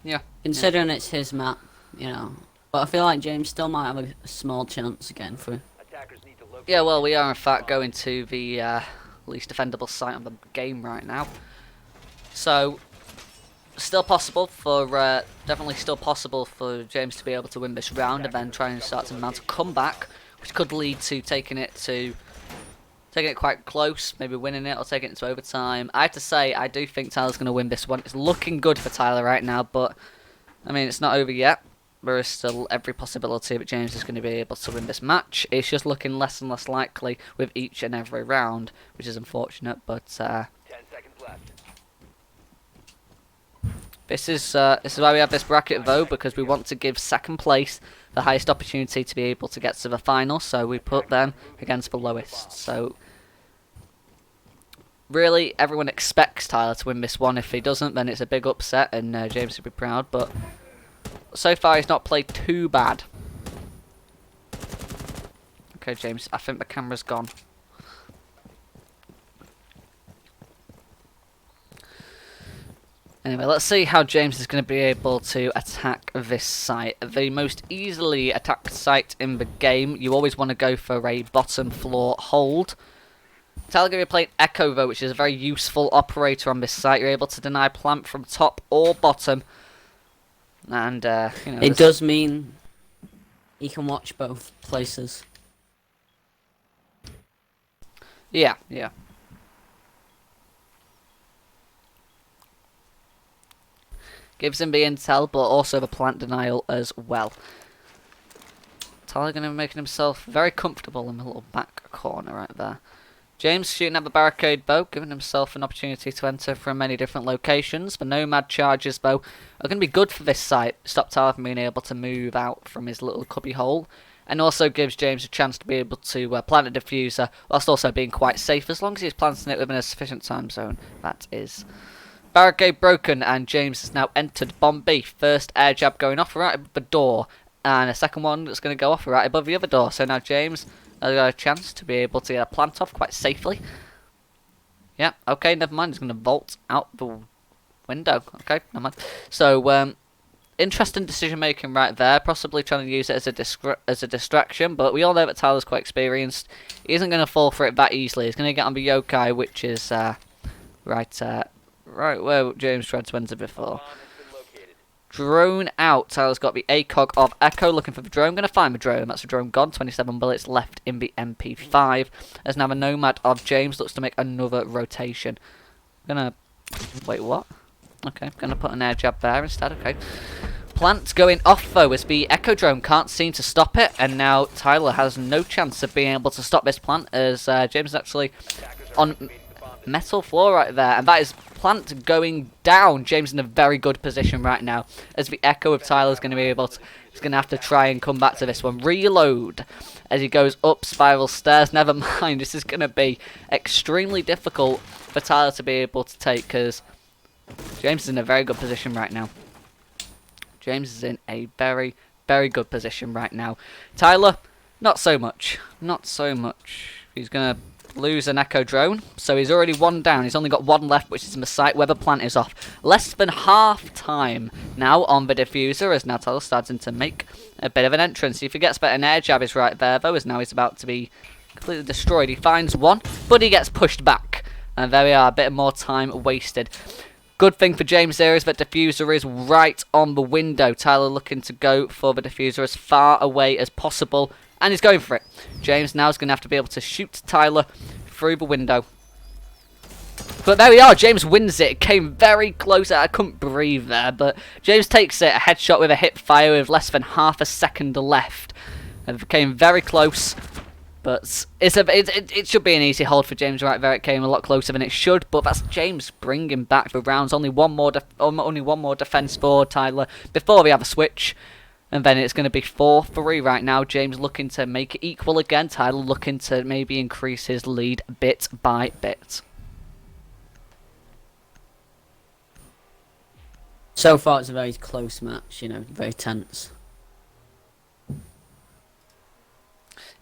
Yeah. Considering it's his map, But I feel like James still might have a small chance again for. Attackers need to locate. Yeah, well, we are in fact going to the least defendable site on the game right now. So, still possible for, definitely still possible for James to be able to win this round and then try and start to mount a comeback, which could lead to taking it quite close, maybe winning it or taking it into overtime. I have to say, I do think Tyler's going to win this one. It's looking good for Tyler right now, but, I mean, it's not over yet. There is still every possibility that James is going to be able to win this match. It's just looking less and less likely with each and every round, which is unfortunate, but 10 seconds left. this is why we have this bracket, though, because we want to give second place the highest opportunity to be able to get to the final, so we put them against the lowest. So, really, everyone expects Tyler to win this one. If he doesn't, then it's a big upset, and James will be proud, but so far he's not played too bad. Okay, James, I think the camera's gone. Anyway, let's see how James is going to be able to attack this site. The most easily attacked site in the game. You always want to go for a bottom floor hold. Tyler going to be playing Echo, though, which is a very useful operator on this site. You're able to deny plant from top or bottom. And, It does mean he can watch both places. Yeah. Gives him the intel, but also the plant denial as well. Tyler going to be making himself very comfortable in the little back corner right there. James shooting at the barricade bow, giving himself an opportunity to enter from many different locations. The Nomad charges, though, are going to be good for this site. Stop Tyler from being able to move out from his little cubby hole. And also gives James a chance to be able to plant a diffuser, whilst also being quite safe, as long as he's planting it within a sufficient time zone. That is. Barricade broken, and James has now entered Bomb B. First air jab going off right above the door, and a second one that's going to go off right above the other door. So now James has got a chance to be able to get a plant off quite safely. Yeah, okay, never mind. He's going to vault out the window. Okay, never mind. So, interesting decision making right there. Possibly trying to use it as a distraction, but we all know that Tyler's quite experienced. He isn't going to fall for it that easily. He's going to get on the yokai, which is right where James tried to enter before. Drone out. Tyler's got the ACOG of Echo, looking for the drone. Going to find the drone. That's the drone gone. 27 bullets left in the MP5. There's now the Nomad of James. Looks to make another rotation. Gonna wait. What? Okay. Gonna put an air jab there instead. Okay. Plant going off though, as the Echo drone can't seem to stop it, and now Tyler has no chance of being able to stop this plant, as James is actually on metal floor right there, and that is plant going down. James in a very good position right now, as the Echo of Tyler is going to be able to, he's going to have to try and come back to this one. Reload as he goes up spiral stairs. Never mind, this is going to be extremely difficult for Tyler to be able to take, because James is in a very good position right now. James is in a very, very good position right now. Tyler, not so much. Not so much. He's going to lose an Echo drone, so he's already one down. He's only got one left, which is in the site where the plant is off. Less than half time now on the diffuser, as now Tyler's starting to make a bit of an entrance. He forgets that an air jab is right there, though, as now he's about to be completely destroyed. He finds one, but he gets pushed back. And there we are, a bit more time wasted. Good thing for James there is that diffuser is right on the window. Tyler looking to go for the diffuser as far away as possible, and he's going for it. James now is going to have to be able to shoot Tyler through the window. But there we are, James wins it. It came very close. I couldn't breathe there, but James takes it. A headshot with a hip fire with less than half a second left. It came very close. But it should be an easy hold for James right there. It came a lot closer than it should, but that's James bringing back the rounds. Only one more defense for Tyler before we have a switch. And then it's going to be 4-3 right now. James looking to make it equal again. Tyler looking to maybe increase his lead bit by bit. So far, it's a very close match. You know, very tense.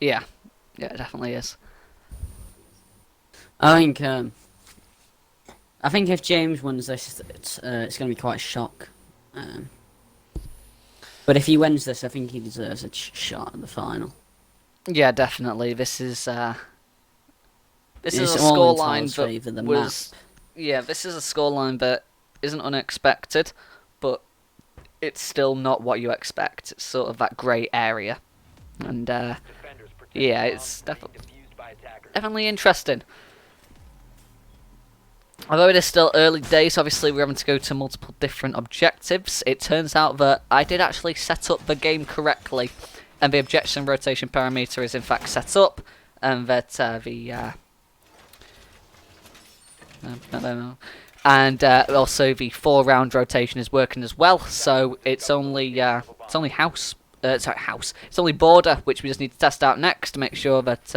Yeah, it definitely is. I think if James wins this, it's going to be quite a shock. But if he wins this, I think he deserves a shot at the final. Yeah, definitely. This is a all in scoreline Tyler's favour, the that was. Yeah, this is a scoreline that isn't unexpected, but it's still not what you expect. It's sort of that grey area, and Defenders protect yeah, bombs it's being defused by attackers. definitely interesting. Although it is still early days, obviously we're having to go to multiple different objectives. It turns out that I did actually set up the game correctly, and the objection rotation parameter is in fact set up, and that also the 4-round rotation is working as well. So it's only It's only border, which we just need to test out next to make sure that.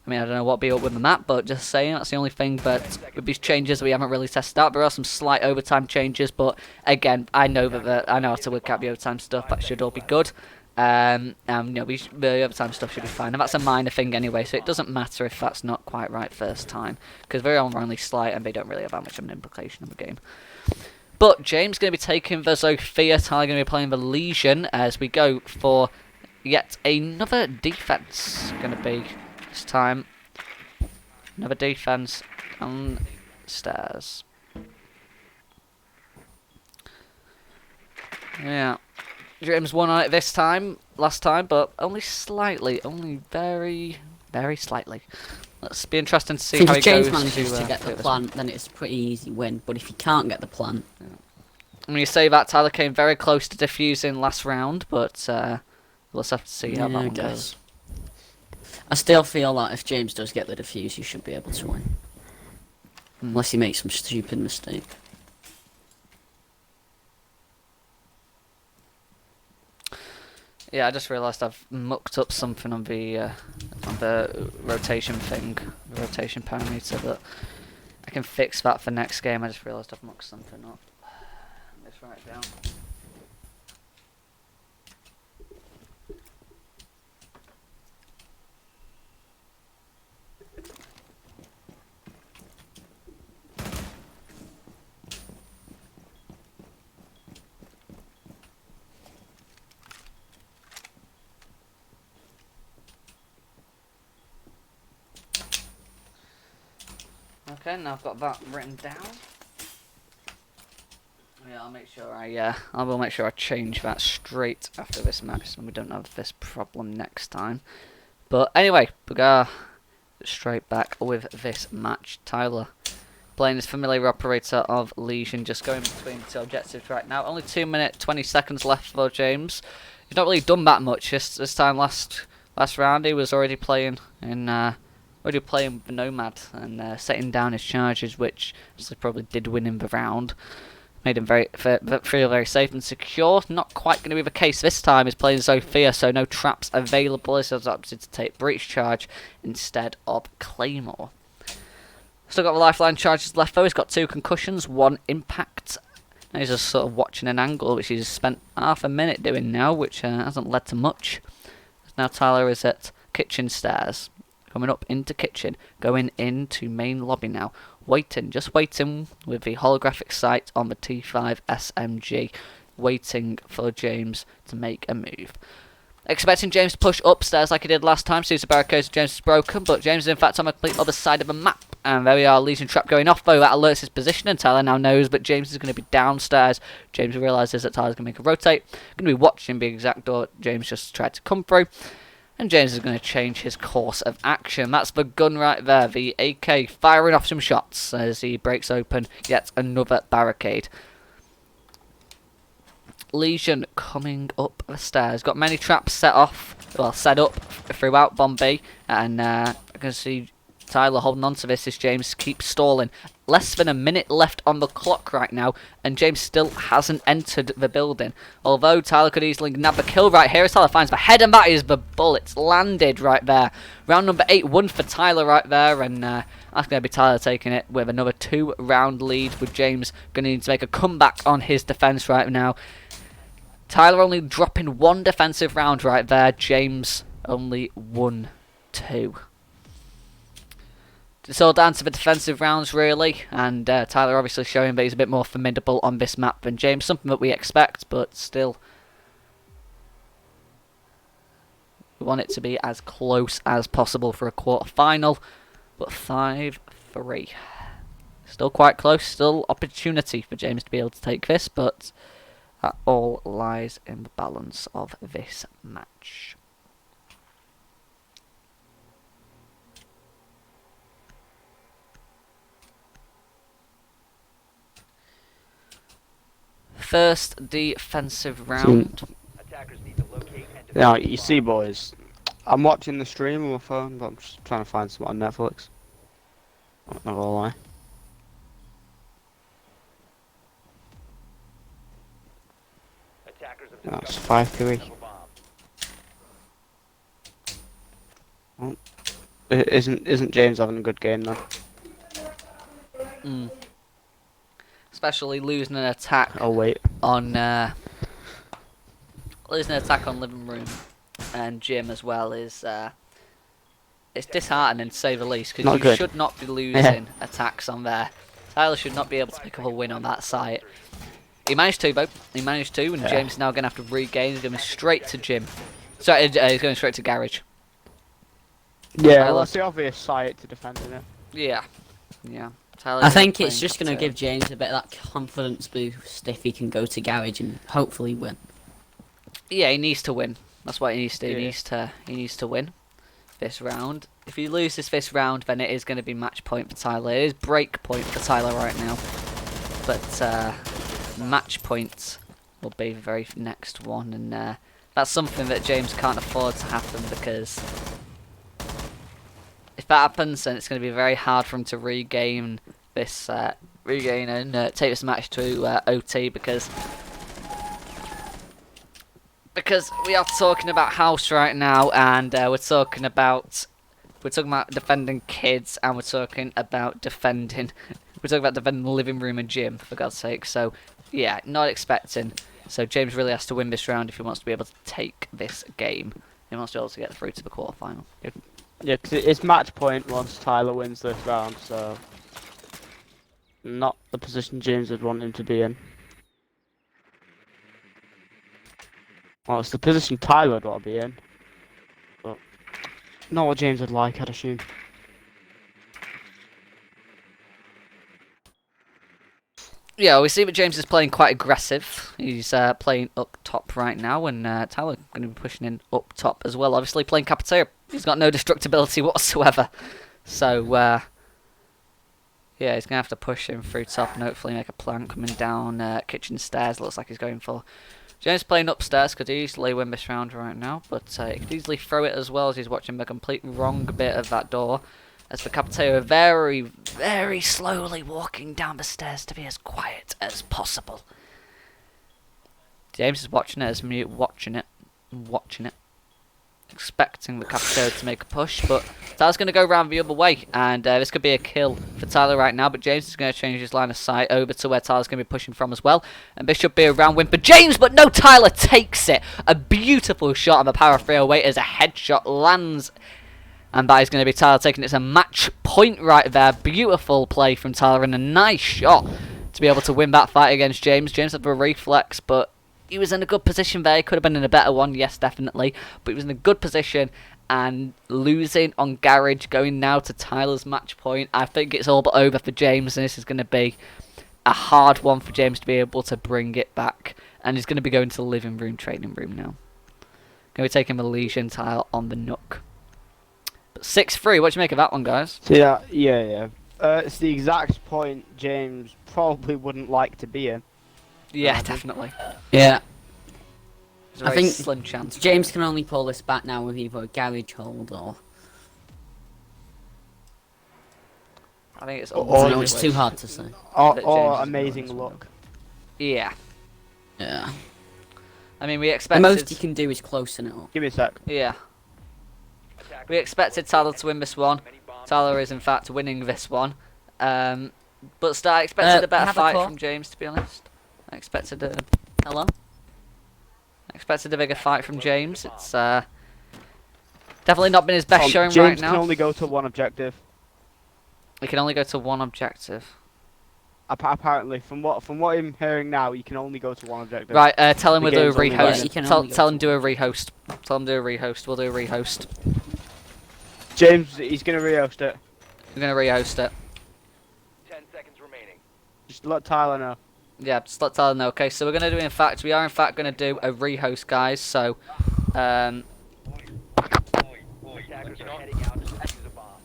I mean, I don't know what'll be up with the map, but just saying, that's the only thing. But with these changes, we haven't really tested out. There are some slight overtime changes, but again, I know how to work out the overtime stuff. That should all be good. The overtime stuff should be fine, and that's a minor thing anyway, so it doesn't matter if that's not quite right first time, because they're only slight and they don't really have that much of an implication of the game. But James going to be taking the Zofia, Tyler going to be playing the Legion as we go for yet another defense. Going to be this time another defense downstairs. Yeah. James won on it this time, last time, but only slightly, only very, very slightly. Let's be interesting to see how if he James goes manages to get the this plant, then it's a pretty easy win. But if he can't get the plant, When you say that, Tyler came very close to defusing last round, but we'll have to see how that one goes. I still feel like if James does get the defuse, you should be able to win, unless he makes some stupid mistake. Yeah, I just realised I've mucked up something on the rotation thing, the rotation parameter, but I can fix that for next game. I just realised I've mucked something up. Let's write it down. Okay, now I've got that written down. Yeah, I will make sure I change that straight after this match, so we don't have this problem next time. But anyway, we go straight back with this match. Tyler playing his familiar operator of Legion, just going between two objectives right now. Only 2 minutes 20 seconds left for James. He's not really done that much this time. Last round he was already playing in. Already playing the Nomad and setting down his charges, which actually probably did win him the round. Made him feel very safe and secure. Not quite going to be the case this time. He's playing Zofia, so no traps available. He's opted to take Breach Charge instead of Claymore. Still got the lifeline charges left though. He's got 2 concussions, 1 impact. Now he's just sort of watching an angle, which he's spent half a minute doing now, which hasn't led to much. Now Tyler is at kitchen stairs. Coming up into kitchen, going into main lobby now. Just waiting with the holographic sight on the T5 SMG. Waiting for James to make a move. Expecting James to push upstairs like he did last time. Sees the barricades of James is broken, but James is in fact on the complete other side of the map. And there we are, Legion trap going off though. That alerts his position, and Tyler now knows that James is going to be downstairs. James realises that Tyler's going to make a rotate. Going to be watching the exact door James just tried to come through. And James is going to change his course of action. That's the gun right there. The AK firing off some shots as he breaks open yet another barricade. Legion coming up the stairs. Got many traps set up throughout Bomb B. And I can see Tyler holding on to this as James keeps stalling. Less than a minute left on the clock right now, and James still hasn't entered the building. Although Tyler could easily nab a kill right here as Tyler finds the head, and that is the bullets landed right there. Round number 8 won for Tyler right there, and that's going to be Tyler taking it with another 2-round lead, with James going to need to make a comeback on his defence right now. Tyler only dropping 1 defensive round right there, James only 1-2. It's all down to the defensive rounds, really, and Tyler obviously showing that he's a bit more formidable on this map than James, something that we expect, but still, we want it to be as close as possible for a quarter-final, but 5-3. Still quite close, still opportunity for James to be able to take this, but that all lies in the balance of this match. First defensive round. Attackers need to locate and defend Now, the you see, bomb. boys, I'm watching the stream on my phone, but I'm just trying to find something on Netflix. Not gonna lie. Attackers have That's discovered 5-3. a bomb. Isn't James having a good game then? Especially losing an attack Oh wait. on living room and gym as well is it's disheartening to say the least, because Not you good. should not be losing attacks on there. Tyler should not be able to pick up a win on that site. He managed to, though. He managed to, and James is now going to have to regain. He's going straight to gym. Sorry, he's going straight to garage. Yeah, Tyler. well, that's the obvious side to defending it. Yeah. Tyler's I think playing it's just going to cafeteria. give James a bit of that confidence boost if he can go to garage and hopefully win. Yeah, he needs to win. That's what he needs to do. Yeah. He needs to win this round. If he loses this round, then it is going to be match point for Tyler. It is break point for Tyler right now. But match point will be the very next one, and that's something that James can't afford to happen, because if that happens, then it's going to be very hard for him to regain this, and take this match to OT, because we are talking about house right now, and we're talking about defending kids, and we're talking about defending the living room and gym, for God's sake. So yeah, not expecting. So James really has to win this round if he wants to be able to take this game. He wants to be able to get through to the quarterfinal. Yeah, because it's match point once Tyler wins this round, so not the position James would want him to be in. Well, it's the position Tyler would want to be in, but not what James would like, I'd assume. Yeah, we see that James is playing quite aggressive. He's playing up top right now, and Tyler going to be pushing in up top as well. Obviously playing cafeteria. He's got no destructibility whatsoever. So, yeah, he's going to have to push him through top and hopefully make a plan coming down kitchen stairs. Looks like he's going for. James playing upstairs could easily win this round right now, but he could easily throw it as well, as he's watching the complete wrong bit of that door. As the cafeteria very, very slowly walking down the stairs to be as quiet as possible. James is watching it as mute, watching it, expecting the cafeteria to make a push, but Tyler's going to go round the other way, and this could be a kill for Tyler right now, but James is going to change his line of sight over to where Tyler's going to be pushing from as well, and this should be a round win for James, but no, Tyler takes it. A beautiful shot on the power 308 as a headshot lands, and that is going to be Tyler taking it as a match point right there. Beautiful play from Tyler and a nice shot to be able to win that fight against James. James had the reflex, but he was in a good position there. He could have been in a better one, yes, definitely. But he was in a good position, and losing on garage, going now to Tyler's match point. I think it's all but over for James, and this is going to be a hard one for James to be able to bring it back. And he's going to be going to the living room, training room now. Going to be taking the Legion tile on the Nook. But 6-3, what do you make of that one, guys? So yeah. It's the exact point James probably wouldn't like to be in. Yeah, definitely. Yeah. There's a I very think slim chance. James can only pull this back now with either a garage hold or I think it's Or No, unlikely. it's too hard to say. Or, that James or is gonna amazing win this one. luck. Yeah. Yeah. I mean, we The expected. most you can do is closing it up. Give me a sec. Yeah. We expected Tyler to win this one. Tyler is in fact winning this one. But I expected a better have a fight call. from James, to be honest. I expected a Hello? bigger fight from James. It's definitely not been his best showing James right can now. only go to one objective. We can only go to one objective. Apparently, from what I'm hearing now, you can only go to one objective. Right, tell him The we'll do a game's only running. rehost. You can Tell, only go tell to him do a rehost. Tell him do a rehost. We'll do a rehost. James, he's gonna rehost it. We're gonna rehost it. 10 seconds remaining. Just let Tyler know. Yeah, just let Tyler know. Okay, so we're gonna do. We are in fact gonna do a rehost, guys. So, Attackers are heading out to defuse a bomb.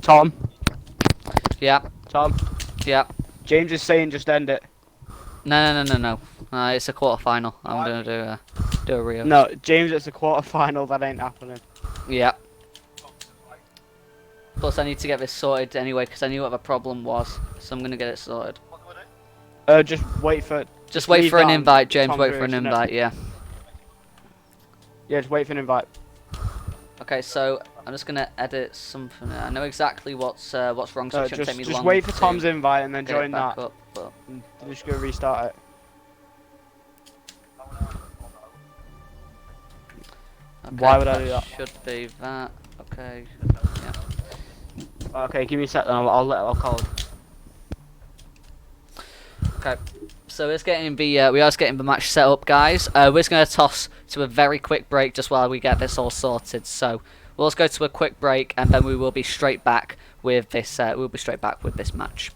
Tom, yeah, Tom. yeah. James is saying just end it. No. It's a quarter final. I'm gonna do a rehost. No, James, it's a quarter final. That ain't happening. Yeah. Plus, I need to get this sorted anyway because I knew what the problem was. So I'm gonna get it sorted. Just wait for. Just wait leave for an that on invite, James. Tom's Wait for an reaction, invite. Yeah. Yeah, just wait for an invite. Okay, so I'm just gonna edit something. I know exactly what's wrong, so it shouldn't take me Just long. wait for to Tom's invite and then get it join back that. up, but And just go restart it. okay, Why would I do that? Should be that. Okay. Okay, give me a sec. Then I'll call him. Okay. So we're just getting the match set up, guys. We're just gonna toss to a very quick break just while we get this all sorted. So we'll just go to a quick break and then we will be straight back with this. We'll be straight back with this match.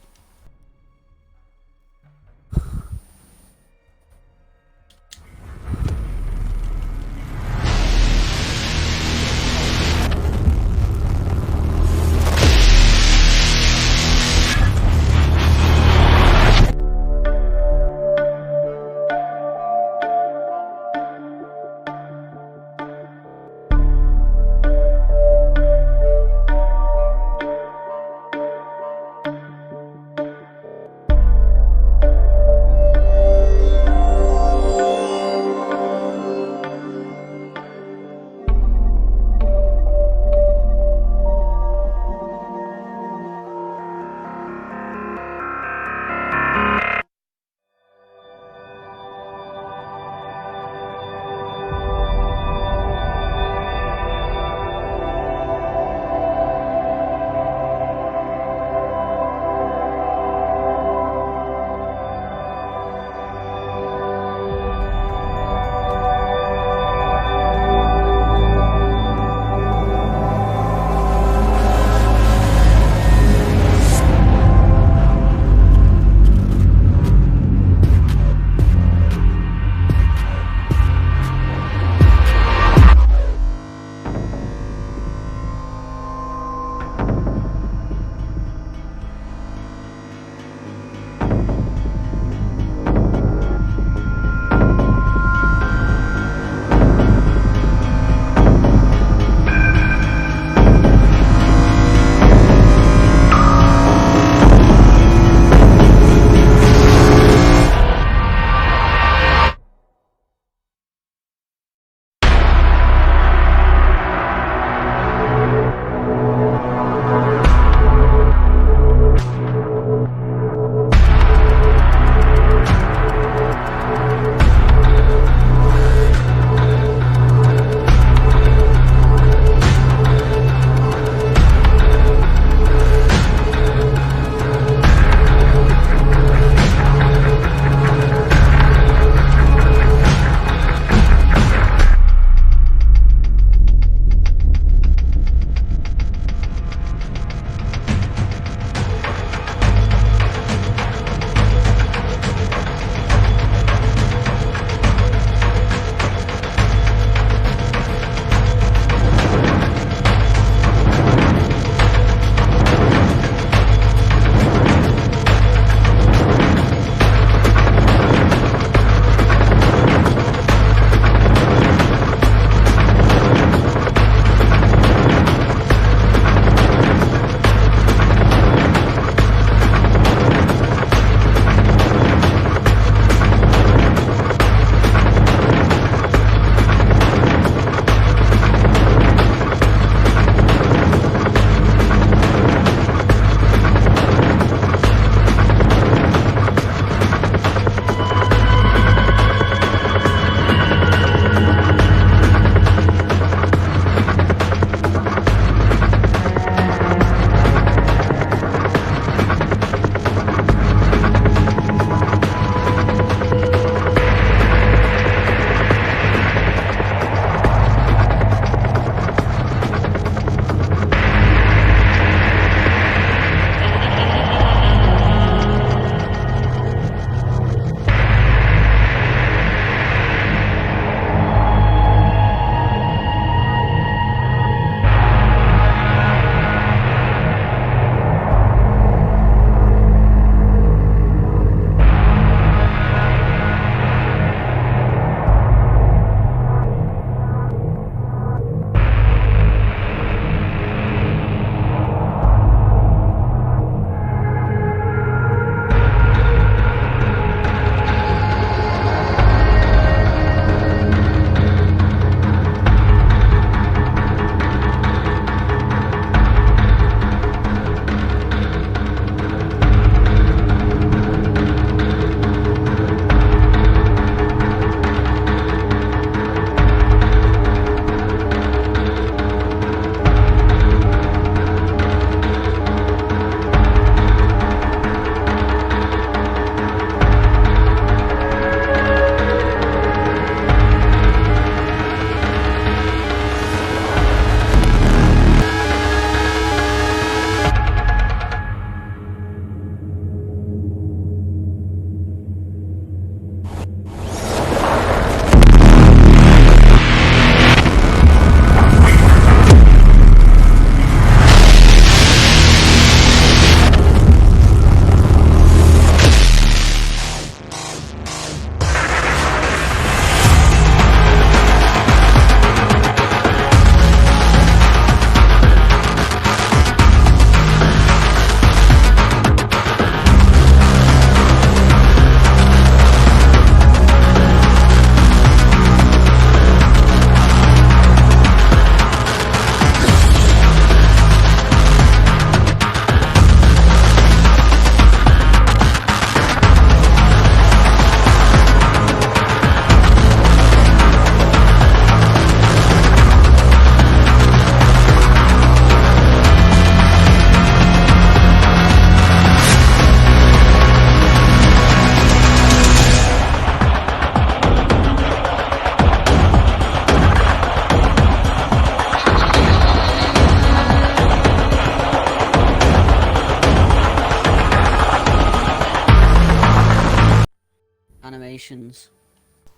eliminations.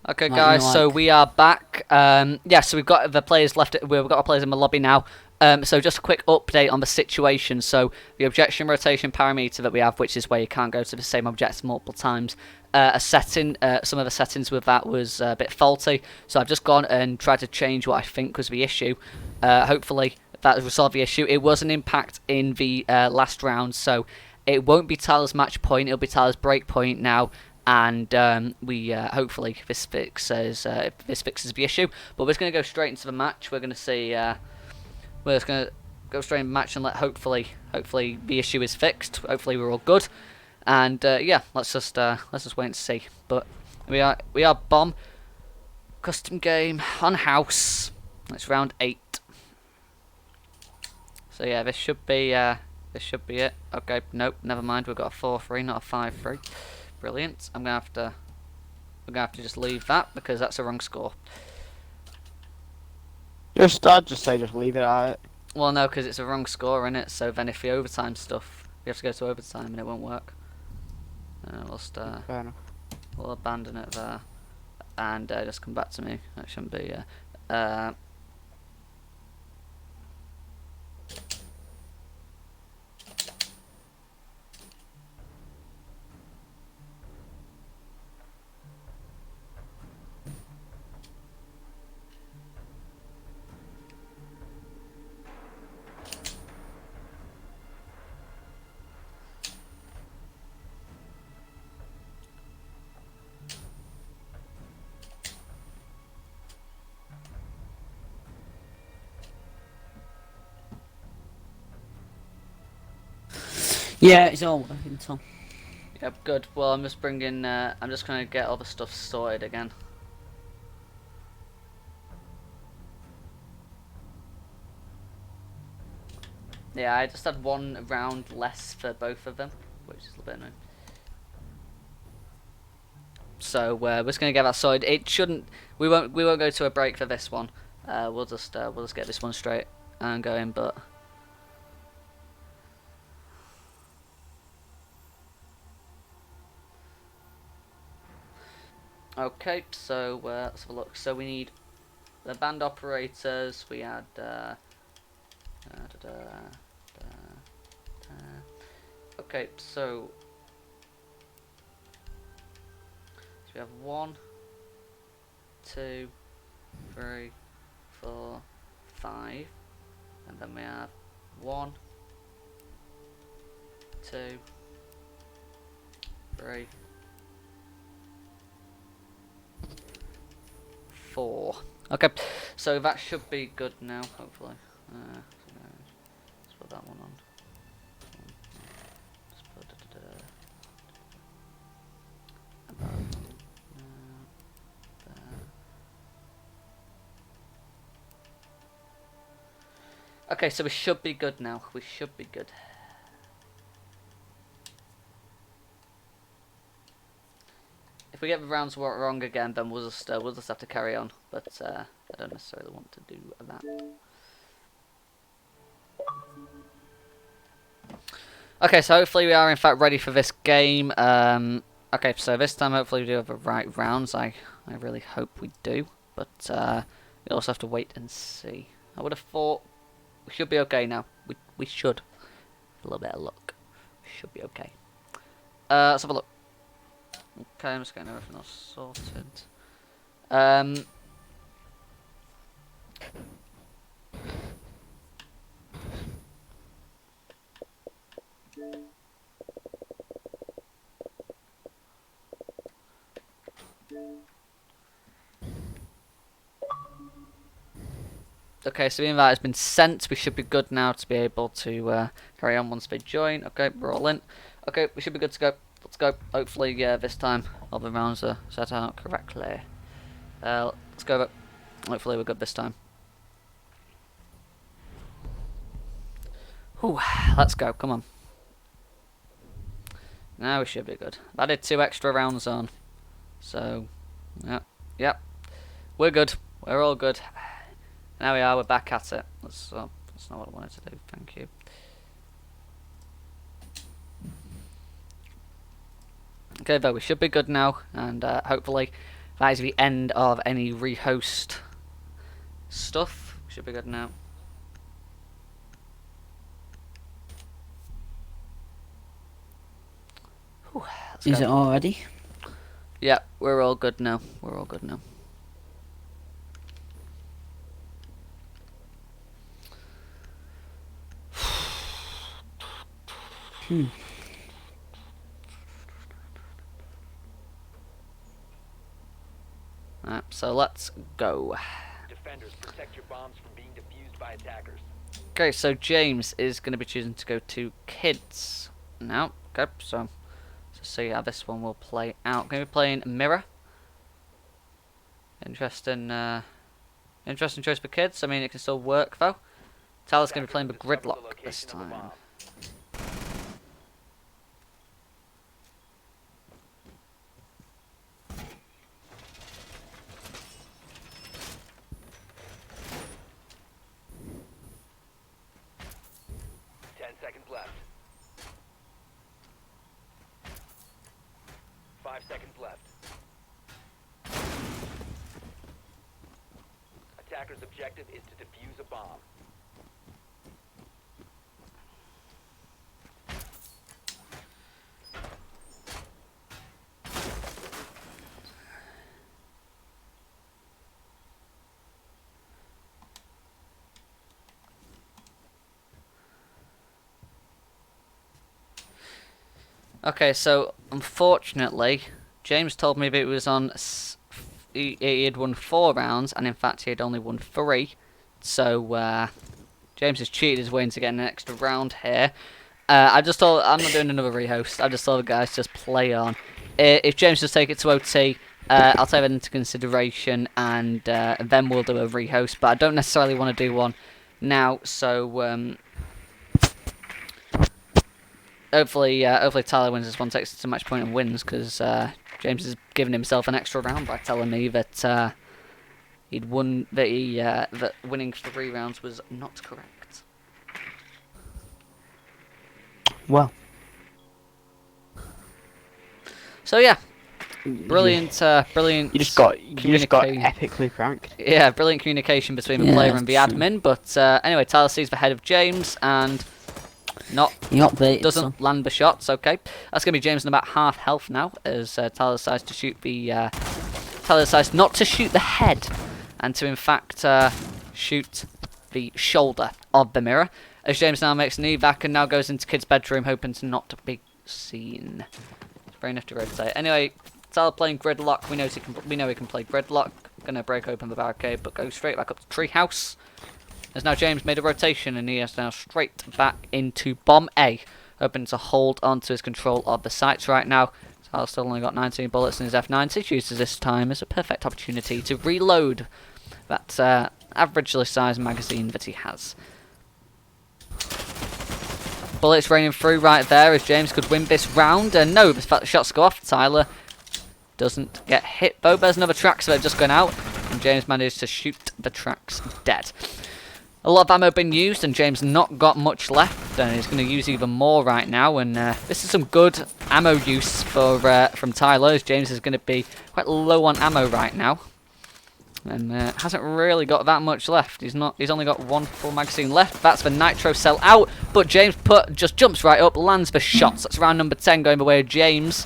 Okay, Like, guys, you know, so like- we are back. Yeah, so we've got the players left. We've got our players in the lobby now. So just a quick update on the situation. So the objection rotation parameter that we have, which is where you can't go to the same objective multiple times, some of the settings with that was a bit faulty. So I've just gone and tried to change what I think was the issue. Hopefully that has resolved the issue. It was an impact in the last round, so it won't be Tyler's match point. It'll be Tyler's break point now. And we hopefully this fixes the issue. But we're just going to go straight into the match. We're going to see. We're just going to go straight into the match and hopefully the issue is fixed. Hopefully we're all good. And yeah, let's just wait and see. But we are bomb custom game on house. It's round 8. So yeah, this should be it. Okay, nope, never mind. We've got a 4-3, not a 5-3. Brilliant. We're gonna have to just leave that because that's a wrong score. I'd just say just leave it at it. Well, no, because it's a wrong score, isn't it? So then if the overtime stuff, we have to go to overtime and it won't work. Fair enough. We'll abandon it there and just come back to me. That shouldn't be. Yeah, it's all working, Tom. Yep, good. Well, I'm just bringing. I'm just gonna get all the stuff sorted again. Yeah, I just had one round less for both of them, which is a bit annoying. So we're just gonna get that sorted. It shouldn't. We won't go to a break for this one. We'll just get this one straight and going. But okay, so let's have a look. So we need the band operators. We had. Okay, so we have 1, 2, 3, 4, 5, and then we have 1, 2, 3, 4. Okay, so that should be good now, hopefully. Let's put that one on. Let's put there. Okay, so we should be good now. We should be good. If we get the rounds wrong again, then we'll just have to carry on. But I don't necessarily want to do that. Okay, so hopefully we are in fact ready for this game. Okay, so this time hopefully we do have the right rounds. I really hope we do, but we also have to wait and see. I would have thought we should be okay now. We should. A little bit of luck. We should be okay. Let's have a look. Okay, I'm just getting everything else sorted. Okay, so the invite has been sent. We should be good now to be able to carry on once they join. Okay, we're all in. Okay, we should be good to go. Let's go. Hopefully, this time all the rounds are set out correctly. Let's go. Hopefully, we're good this time. Whew, let's go. Come on. Now we should be good. I've added 2 extra rounds on. So, yep. We're good. We're all good. Now we are. We're back at it. That's not what I wanted to do. Thank you. Okay, but we should be good now, and hopefully that is the end of any rehost stuff. Should be good now. Whew, let's Is go. it already? Yeah, we're all good now. We're all good now. Alright, so let's go. Defenders, protect your bombs from being defused by attackers. Okay, so James is going to be choosing to go to kids now. Okay, so let's see how this one will play out. Going to be playing Mirror. Interesting, interesting choice for kids. I mean, it can still work though. Tyler's going to be playing with Gridlock this time. 10 seconds left. 5 seconds left. Attacker's objective is to defuse a bomb. Okay, so unfortunately, James told me that it was on. He had won 4 rounds, and in fact, he had only won 3. So James has cheated his way into getting an extra round here. I just told I'm not doing another rehost. I just told the guys just play on. If James does take it to OT, I'll take that into consideration, and then we'll do a rehost. But I don't necessarily want to do one now, so. Hopefully Tyler wins this one, takes it to match point and wins, because James has given himself an extra round by telling me that he'd won that winning 3 rounds was not correct. Well. So yeah, brilliant. You just got epically pranked. Yeah, brilliant communication between the player and the admin. But anyway, Tyler sees the head of James and. Doesn't land the shots. Okay, that's gonna be James in about half health now, as Tyler decides to shoot the. Tyler decides not to shoot the head, and to in fact shoot the shoulder of the mirror. As James now makes an evac and now goes into Kid's bedroom, hoping to not be seen. It's brave enough to rotate. Anyway, Tyler playing Gridlock. We know he can play Gridlock. Gonna break open the barricade, but go straight back up to Treehouse. As now James made a rotation and he is now straight back into Bomb A, hoping to hold on to his control of the sights right now. Tyler's still only got 19 bullets in his F90, uses this time as a perfect opportunity to reload that averagely sized magazine that he has. Bullets raining through right there as James could win this round, and no, the shots go off. Tyler doesn't get hit though. There's another tracks that have just gone out, and James managed to shoot the tracks dead. A lot of ammo been used, and James not got much left, and he's going to use even more right now. And this is some good ammo use for from Tyler, as James is going to be quite low on ammo right now, and hasn't really got that much left. He's only got 1 full magazine left. That's the nitro cell out, but James just jumps right up, lands the shots. That's round number 10 going the way of James.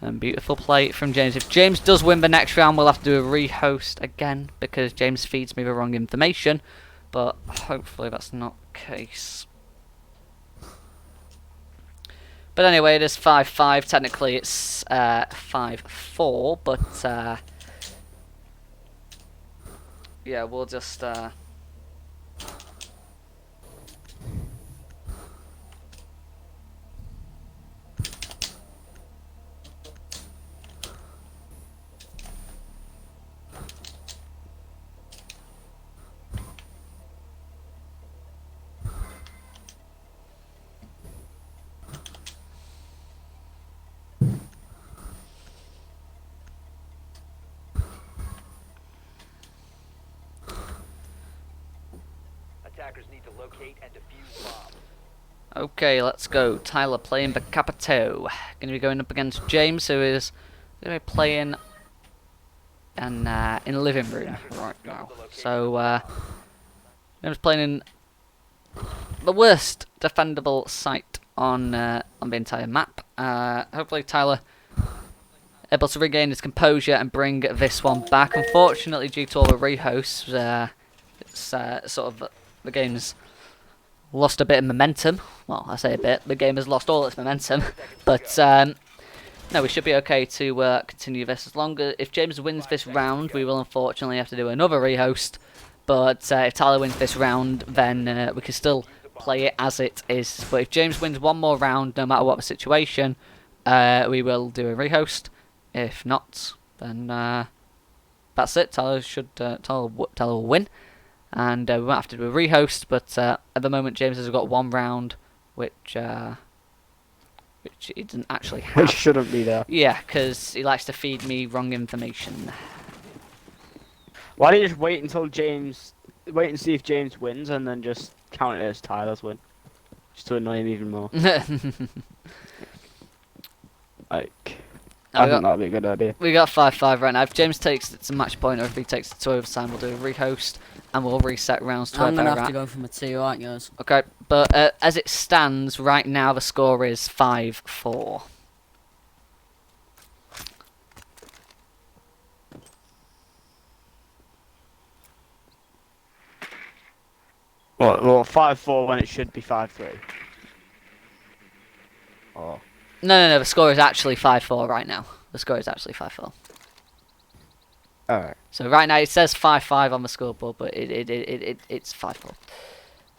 And beautiful play from James. If James does win the next round, we'll have to do a rehost again, because James feeds me the wrong information. But hopefully that's not the case. But anyway, it is 5-5. Technically it's 5-4, but yeah, we'll just Attackers need to locate and defuse bombs. Okay, let's go. Tyler playing Bacapito. Going to be going up against James, who is going to be playing in the living room right now. So, James playing in the worst defendable site on the entire map. Hopefully Tyler able to regain his composure and bring this one back. Unfortunately, due to all the rehosts, it's sort of the game's lost a bit of momentum. Well, I say a bit. The game has lost all its momentum, but no, we should be okay to continue this as long as if James wins this round, we will unfortunately have to do another rehost. But if Tyler wins this round, then we can still play it as it is. But if James wins one more round, no matter what the situation, we will do a rehost. If not, then that's it. Tyler will win, and we won't have to do a rehost. But at the moment, James has got one round, which he doesn't actually have. Which shouldn't be there. Yeah, because he likes to feed me wrong information. Why don't you just wait until James... Wait and see if James wins and then just count it as Tyler's win. Just to annoy him even more. Like... I think that'd be a good idea. We got 5-5 right now. If James takes it to match point or if he takes it to overtime, we'll do a rehost and we'll reset rounds to I'm gonna have to go for my 2, aren't you guys? Okay, but as it stands right now, the score is 5-4. Well, 5-4 when it should be 5-3. Oh. No, the score is actually 5-4 right now. The score is actually 5-4. Alright. So right now it says 5-5 on the scoreboard, but it's 5-4.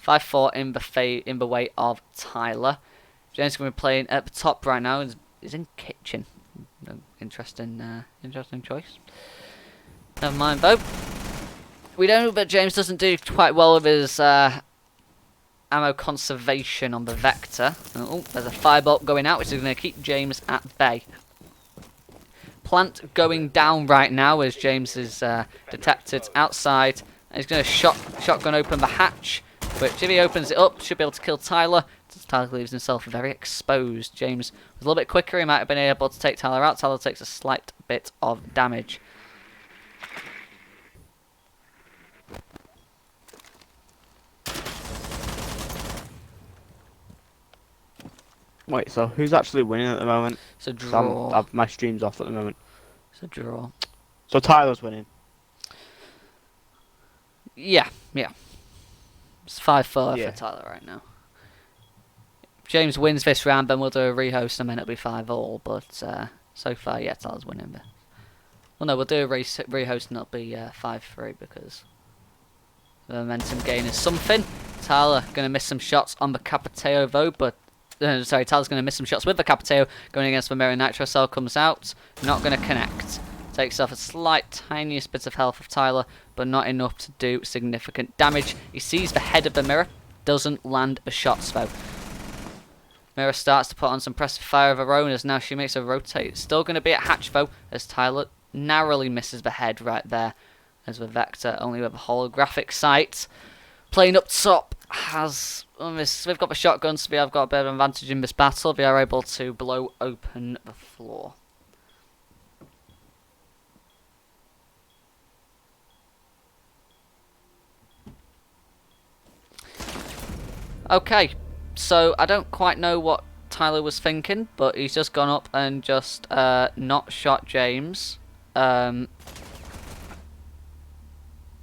5-4 in the way of Tyler. James is going to be playing at the top right now. He's in kitchen. Interesting choice. Never mind though. We know that James doesn't do quite well with his ammo conservation on the Vector. Oh, there's a firebolt going out, which is going to keep James at bay. Plant going down right now as James is detected outside. And he's going to shotgun open the hatch, which if he opens it up, should be able to kill Tyler. Tyler leaves himself very exposed. James was a little bit quicker. He might have been able to take Tyler out. Tyler takes a slight bit of damage. Wait, so who's actually winning at the moment? It's a draw. My stream's off at the moment. It's a draw. So Tyler's winning? Yeah. It's 5-4 for Tyler right now. If James wins this round, then we'll do a rehost and then it'll be 5-all. But so far, yeah, Tyler's winning. Well, no, we'll do a rehost and it'll be 5-3 because the momentum gain is something. Tyler going to miss some shots on the Capiteo though, but sorry, Tyler's going to miss some shots with the Capiteo going against the Mirror Nitro Cell. Comes out, not going to connect. Takes off a slight, tiniest bit of health of Tyler, but not enough to do significant damage. He sees the head of the Mirror, doesn't land the shots though. Mirror starts to put on some pressure fire of her own as now she makes a rotate. Still going to be at hatch though, as Tyler narrowly misses the head right there. As the Vector, only with a holographic sight. Playing up top has... we've got the shotguns, so we have got a bit of an advantage in this battle. We are able to blow open the floor. Okay, so I don't quite know what Tyler was thinking, but he's just gone up and just not shot James.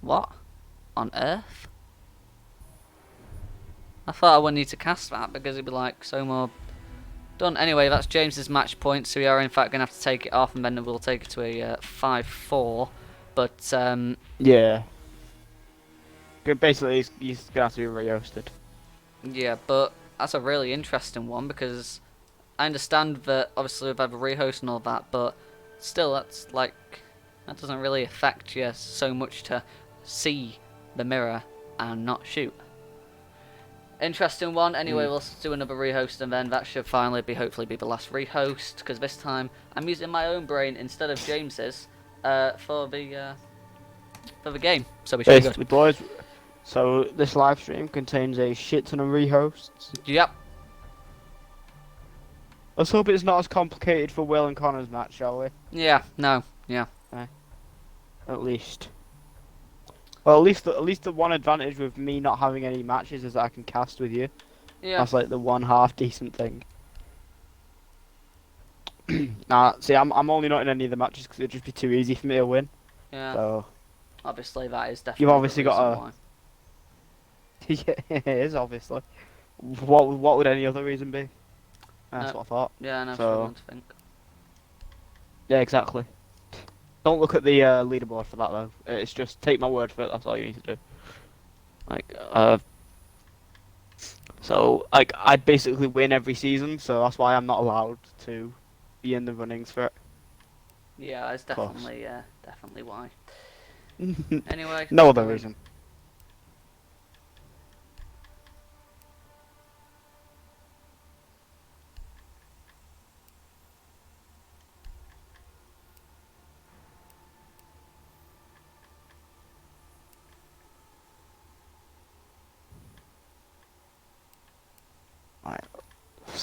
What on earth? I thought I wouldn't need to cast that because it'd be like so more done. Anyway, that's James's match point, so we are in fact going to have to take it off and then we'll take it to a 5-4. But yeah. Basically, he's going to have to be re-roasted. Yeah, but that's a really interesting one because I understand that obviously we've had a rehost and all that, but still that's like, that doesn't really affect you so much to see the mirror and not shoot. Interesting one. Anyway, we'll do another rehost and then that should finally be hopefully be the last rehost because this time I'm using my own brain instead of James's for the game. So we should be good. Boys, so this live stream contains a shit ton of rehosts. Yep. Let's hope it's not as complicated for Will and Connor's match, shall we? Yeah, no, yeah. At least. Well, at least the one advantage with me not having any matches is that I can cast with you. Yeah. That's like the one half decent thing. Nah, see, I'm only not in any of the matches because it'd just be too easy for me to win. Yeah. So Obviously, that is definitely obviously the reason got a- why. yeah, it is obviously. What would any other reason be? That's No. what I thought. Yeah, no, So- struggling to think. Yeah, exactly. Don't look at the leaderboard for that though. It's just take my word for it. That's all you need to do. Like, so like I basically win every season, so that's why I'm not allowed to be in the runnings for it. Yeah, it's Course. definitely why. Anyway. No other going. reason.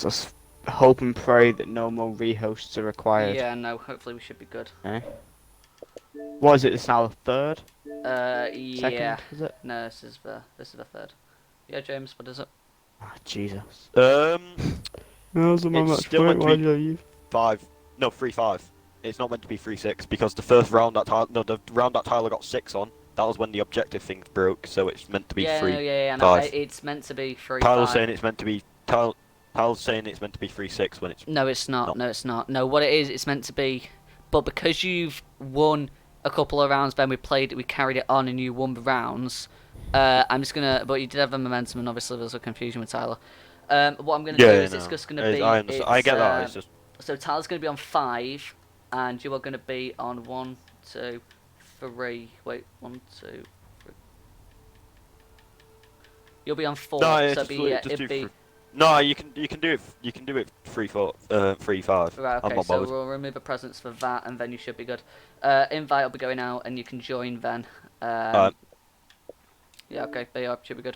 Just hope and pray that no more rehosts are required. Yeah, no, hopefully we should be good. What is it? It's now the third? Yeah. Second, is it? No, this is the third. Yeah, James, what is it? Ah, Jesus. It's still meant to be 5. No, 3-5. It's not meant to be 3-6 because the first round that the round that Tyler got 6 on, that was when the objective thing broke. So it's meant to be 3. Yeah, no, 5. it's meant to be 3. Tyler's saying it's meant to be Tyler's saying it's meant to be 3-6 when it's No, it's not. not. No, it's not. No, what it is, it's meant to be. But because you've won a couple of rounds, Ben, we carried it on, and you won the rounds. I'm just gonna. But you did have the momentum, and obviously there was a confusion with Tyler. What I'm gonna do is it's just gonna be. I understand. I get that. It's just So Tyler's gonna be on 5, and you are gonna be on 1, 2, 3. Wait, 1, 2, 3. You'll be on 4. no, so it's it'd be, it'd be. No, you can do it. You can do it 3-4, 3-5. Right, I'm okay, not so bothered. we'll remove the presents for that, and then you should be good. Invite will be going out, and you can join then. Yeah, okay, there you are, should be good.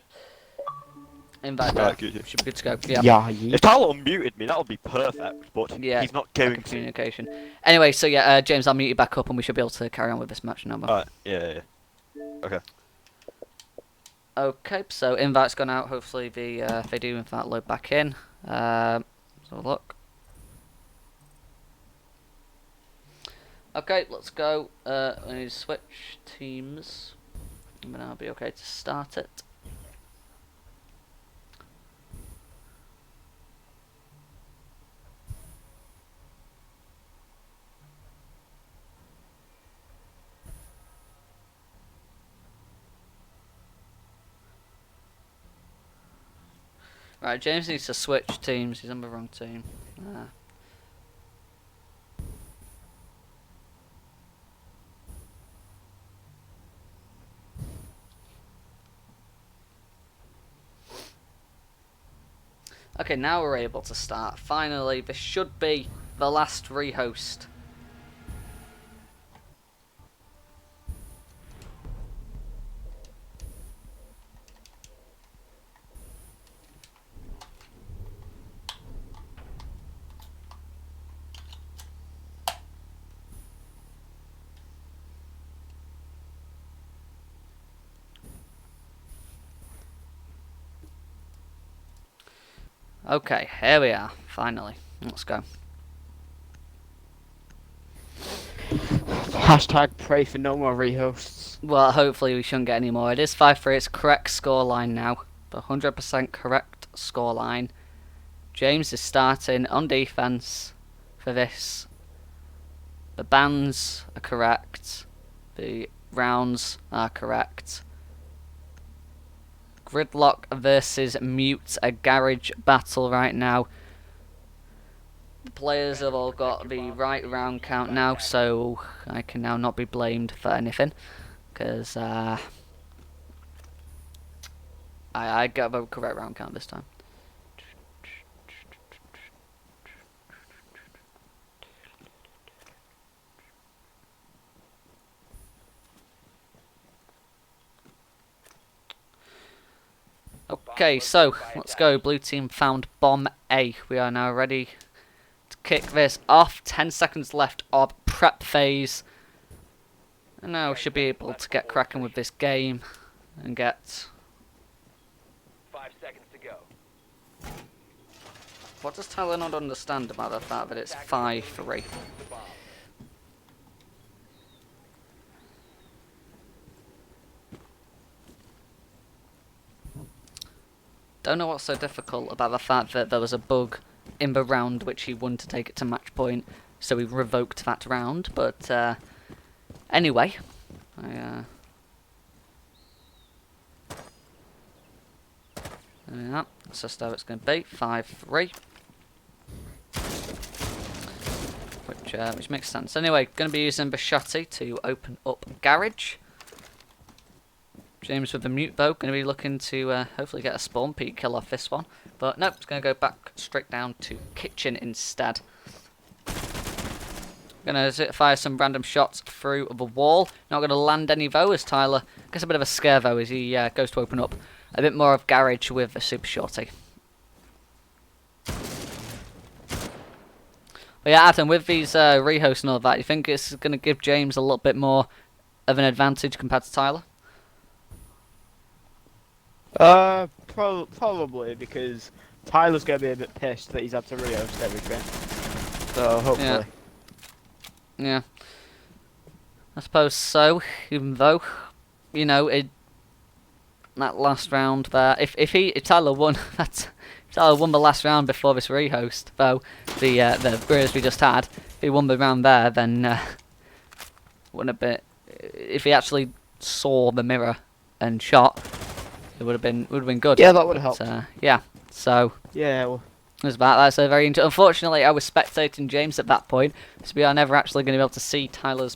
Invite Right, there, good. should be good to go. Yeah, Yeah. If Tyler unmuted me, that would be perfect. But Yeah, he's not lack going of to. communication. Anyway, so yeah, James, I'll mute you back up, and we should be able to carry on with this match number. Alright, yeah. Okay. Okay, so invite's gone out. Hopefully, they do in fact load back in. So look. Okay, let's go. I need to switch teams, and then I'll be okay to start it. Right, James needs to switch teams. He's on the wrong team. Okay, now we're able to start. Finally, this should be the last rehost. Okay, here we are. Finally, let's go. Hashtag pray for no more rehosts. Well, hopefully we shouldn't get any more. It is 5-3. It's correct scoreline now. The 100% correct scoreline. James is starting on defense for this. The bans are correct. The rounds are correct. Gridlock versus Mute, a garage battle right now. The players have all got the right round count now, so I can now not be blamed for anything. Because I got the correct round count this time. Okay, so let's go. Blue team found bomb A. We are now ready kick this off. 10 seconds left of prep phase. And now we should be able to get cracking with this game and get... 5 seconds to go. What does Tyler not understand about the fact that it's 5-3? The bomb. Don't know what's so difficult about the fact that there was a bug in the round which he wanted to take it to match point, so he revoked that round, but anyway, yeah, that's just how it's going to be, 5-3. Which makes sense. Anyway, going to be using Bishotti to open up Garage. James with the mute bow, going to be looking to hopefully get a spawn peak kill off this one. But nope, it's going to go back straight down to Kitchen instead. Going to fire some random shots through the wall. Not going to land any though, as Tyler gets a bit of a scare though as he goes to open up a bit more of Garage with a super shorty. But yeah, Adam, with these rehosts and all that, you think it's going to give James a little bit more of an advantage compared to Tyler? Probably, because Tyler's going to be a bit pissed that he's had to rehost everything. So, hopefully. Yeah. I suppose so, even though, you know, that last round there, if Tyler won, if Tyler won the last round before this rehost, though, the Grizz we just had, if he won the round there, then, wouldn't have been, if he actually saw the mirror and shot, it would have been good. Yeah, that would have helped. Yeah, so yeah, well, that's a very unfortunately I was spectating James at that point, so we are never actually going to be able to see Tyler's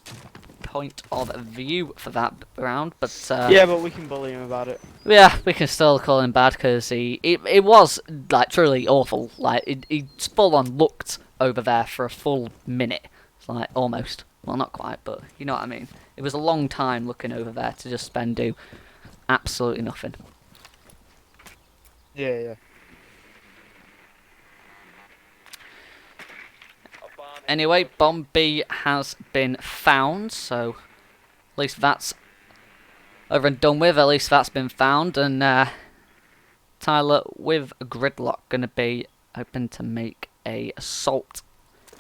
point of view for that round. But yeah, but we can bully him about it. Yeah, we can still call him bad because it was like truly awful. Like he full on looked over there for a full minute. It's like almost, well, not quite, but you know what I mean. It was a long time looking over there to just do absolutely nothing. Yeah. Anyway, Bomb B has been found, so at least that's over and done with. At least that's been found, and Tyler with Gridlock going to be hoping to make a assault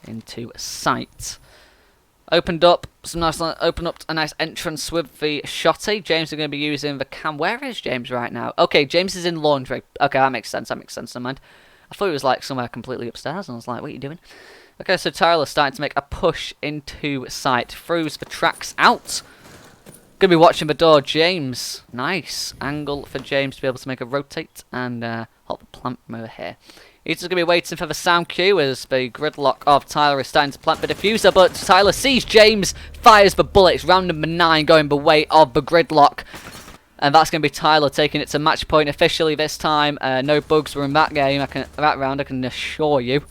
into sight. Opened up a nice entrance with the shotty. James is going to be using the cam. Where is James right now? Okay, James is in laundry. Okay, that makes sense. Never mind. I thought he was like somewhere completely upstairs, and I was like, what are you doing? Okay, so Tyler's starting to make a push into sight. Throws the tracks out. Gonna be watching the door. James. Nice angle for James to be able to make a rotate and hold the plant from over here. He's just going to be waiting for the sound cue as the Gridlock of Tyler is starting to plant the diffuser, but Tyler sees James, fires the bullets, round number 9 going the way of the Gridlock. And that's going to be Tyler taking it to match point officially this time. No bugs were in that game, that round, I can assure you.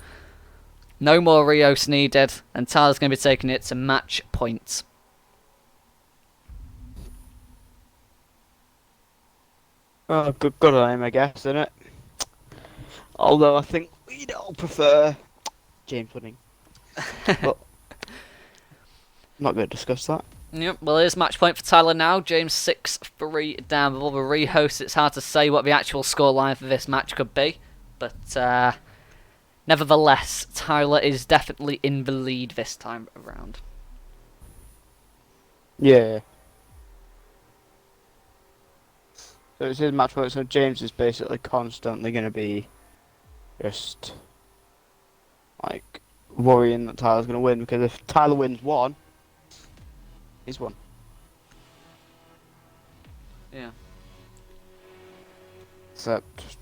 No more Rios needed, and Tyler's going to be taking it to match point. Oh, good on him, I guess, isn't it? Although I think we'd all prefer James winning. But I'm not going to discuss that. Yep, well, it is match point for Tyler now. James 6-3 down with all the rehosts. It's hard to say what the actual scoreline for this match could be. But nevertheless, Tyler is definitely in the lead this time around. Yeah. So it's his match point, so James is basically constantly going to be just like worrying that Tyler's going to win, because if Tyler wins one, he's won. Yeah. Except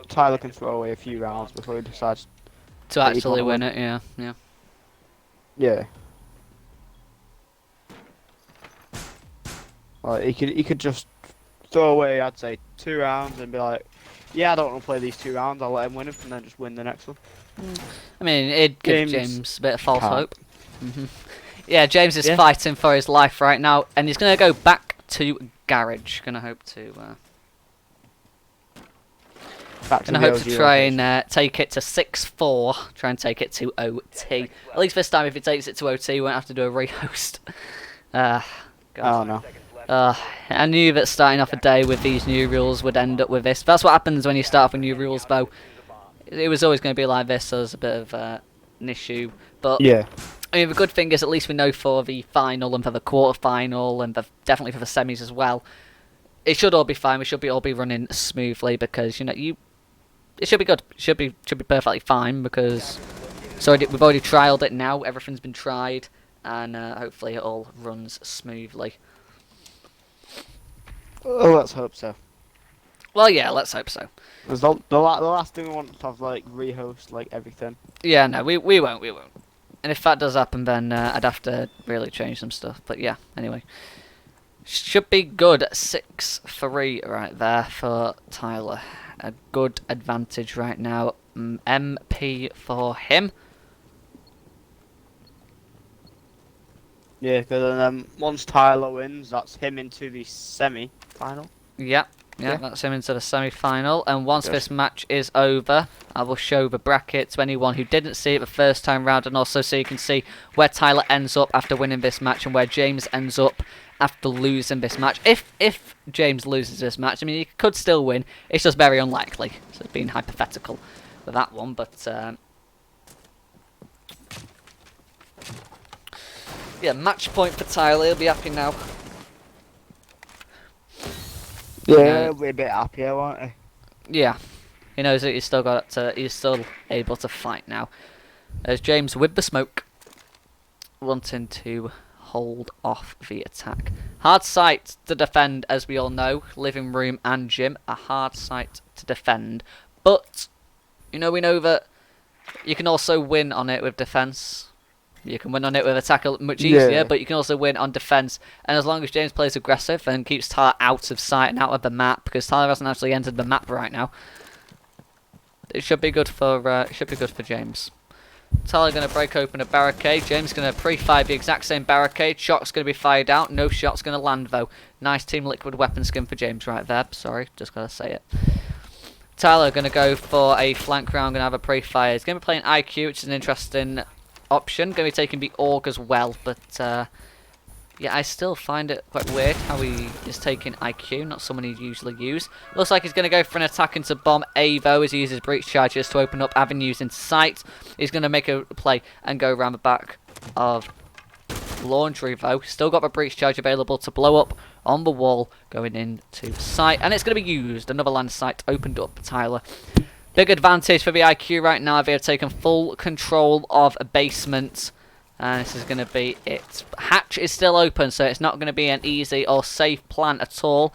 Tyler can throw away a few rounds before he decides to actually win it. Yeah. Yeah. Well, he could just throw away, I'd say, 2 rounds and be like, yeah, I don't want to play these 2 rounds, I'll let him win them, and then just win the next one. I mean, it'd give James a bit of false hope. Mm-hmm. Yeah, James is fighting for his life right now, and he's going to go back to Garage. Going to hope to Back to Gonna hope the to OG try location. and take it to 6-4. Try and take it to OT. At least this time, if it takes it to OT, we won't have to do a rehost. God. Oh no. I knew that starting off a day with these new rules would end up with this. That's what happens when you start off with new rules, though. It was always going to be like this, so there's a bit of an issue. But Yeah. I mean, the good thing is at least we know for the final and for the quarter-final and definitely for the semis as well. It should all be fine. We should all be running smoothly because it should be good. Should be perfectly fine because we've already trialed it now. Everything's been tried, and hopefully it all runs smoothly. Oh, let's hope so. Well, yeah, let's hope so. Because the last thing we want to have like rehost like everything. Yeah, no, we won't. And if that does happen, then I'd have to really change some stuff. But yeah, anyway. Should be good. 6-3 right there for Tyler. A good advantage right now. MP for him. Yeah, because once Tyler wins, that's him into the semi-final. Yeah, that's him into the semi-final. And once this match is over, I will show the bracket to anyone who didn't see it the first time round, and also so you can see where Tyler ends up after winning this match and where James ends up after losing this match. If James loses this match, I mean, he could still win. It's just very unlikely. So it's being hypothetical with that one, but yeah, match point for Tyler. He'll be happy now. Yeah, he'll be a bit happier, won't he? Yeah, he knows that he's still able to fight now. There's James with the smoke, wanting to hold off the attack. Hard site to defend, as we all know. Living room and gym, a hard site to defend. But we know that you can also win on it with defense. You can win on it with attack much easier, but you can also win on defense. And as long as James plays aggressive and keeps Tyler out of sight and out of the map, because Tyler hasn't actually entered the map right now, it should be good for James. Tyler going to break open a barricade. James going to pre-fire the exact same barricade. Shot's going to be fired out. No shot's going to land though. Nice Team Liquid weapon skin for James right there. Sorry, just got to say it. Tyler going to go for a flank round. Going to have a pre-fire. He's going to be playing IQ, which is an interesting option. Going to be taking the AUG as well, but yeah, I still find it quite weird how he is taking IQ, not someone he'd usually use. Looks like he's going to go for an attack into bomb A though, as he uses breach charges to open up avenues into sight. He's going to make a play and go around the back of laundry though. Still got the breach charge available to blow up on the wall going into sight, and it's going to be used. Another land site opened up for Tyler. Big advantage for the IQ right now. They have taken full control of a basement. And this is going to be it. Hatch is still open, so it's not going to be an easy or safe plan at all.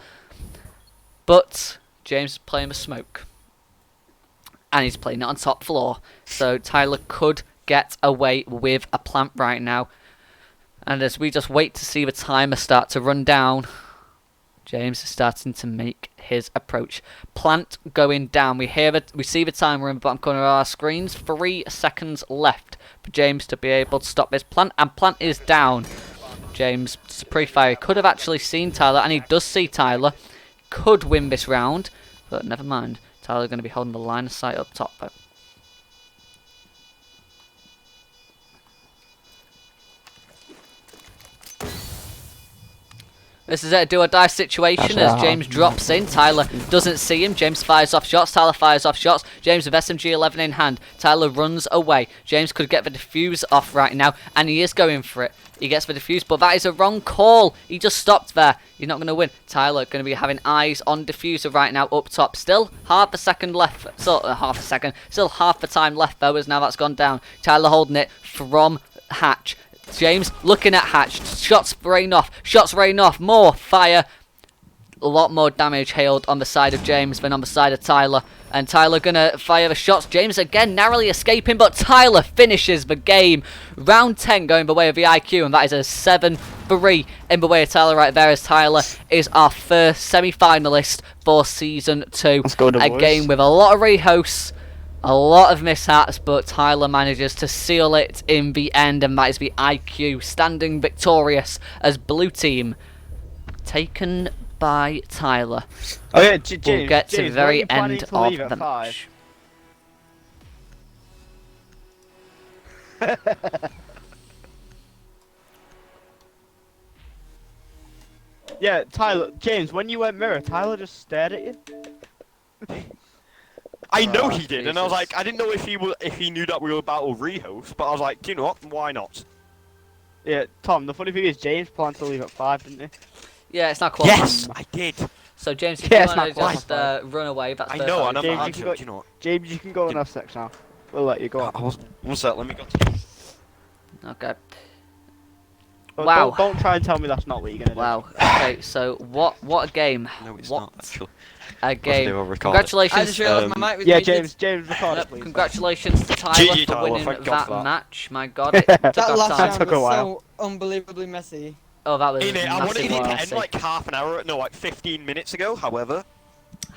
But James is playing with smoke. And he's playing it on top floor. So Tyler could get away with a plant right now. And as we just wait to see the timer start to run down, James is starting to make his approach. Plant going down. We see the timer in the bottom corner of our screens. 3 seconds left for James to be able to stop this plant. And plant is down. James, pre-fire, could have actually seen Tyler. And he does see Tyler. Could win this round. But never mind. Tyler's going to be holding the line of sight up top though. This is a do-or-die situation as James drops in. Tyler doesn't see him. James fires off shots. Tyler fires off shots. James with SMG-11 in hand. Tyler runs away. James could get the defuse off right now, and he is going for it. He gets the defuse, but that is a wrong call. He just stopped there. He's not going to win. Tyler going to be having eyes on diffuser right now up top. Still half a second left. Still half a second. Still half the time left though, as now that's gone down. Tyler holding it from Hatch. James looking at Hatch. Shots rain off. Shots rain off. More fire. A lot more damage hailed on the side of James than on the side of Tyler. And Tyler gonna fire the shots. James again narrowly escaping, but Tyler finishes the game. Round 10 going the way of the IQ, and that is a 7-3 in the way of Tyler right there, as Tyler is our first semi-finalist for Season 2. Let's go, a game with a lot of rehosts, a lot of mishaps, but Tyler manages to seal it in the end, and that is the IQ standing victorious as Blue Team taken by Tyler. Oh yeah, James. We'll get to the James, very when are you planning end to of leave at the 5? match. Yeah, Tyler. James, when you went mirror, Tyler just stared at you. I know Oh, he did, and I was Jesus. like, I didn't know if he knew that we were about to rehost, but I was like, do you know what? Why not? Yeah, Tom. The funny thing is, James planned to leave at 5, didn't he? Yeah, it's not quite. Yes, I did. So James, if Yeah, you it's want to not just quite. run away, that's I perfect. know, and I'm James, not you can do go- you know what? James, you can go in F6 now. We'll let you go on. I was. One sec, let me go. Okay. But Wow. Don't try and tell me that's not what you're gonna do. Wow. Okay. So what a game. No, it's what not actually. a game. They will record it. I Congratulations. just realised my mic was Yeah, muted. James, record it, Yep, please. congratulations to Tyler GG, for Tyler, winning thank God that for that. match. My God, it took That our last time. round Took a was while. so unbelievably messy. Oh, that was In it, I wanted massively it to messy. end like half an hour, no, like 15 minutes ago. However,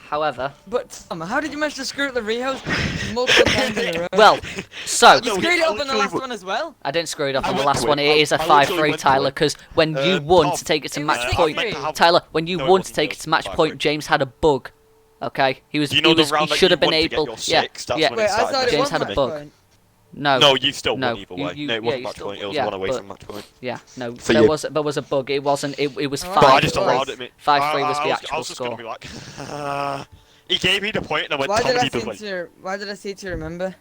However, But how did you manage to screw up the rehost multiple times in a row? well, so You No, screwed it I up on the literally last w- one as well. I didn't screw it up I on the went last to one. it. It is a I literally 5-3, went to Tyler, it. because when you won Tom, to take it to it match was 6-3. point, I meant to have- Tyler, when you No, it won to wasn't, take no, it to match 5-3. point, James had a bug. Okay, he was. Do you know he the was. round He that should you have been won to get able. your Yeah, six? That's yeah. when Wait, it I started. thought it James was had a match bug. point. No. No, you still No, won either way. you- No, it yeah, wasn't you match still- point. It was yeah, one away but- from match point. Yeah, no, So there you- was a bug. It wasn't. It was But But I 5-3. just allowed it. 5-3 was the I actual was just gonna score. be like, he gave me the point, and I went, Why Tom, did and I he does seem like, to? Why did I seem to remember?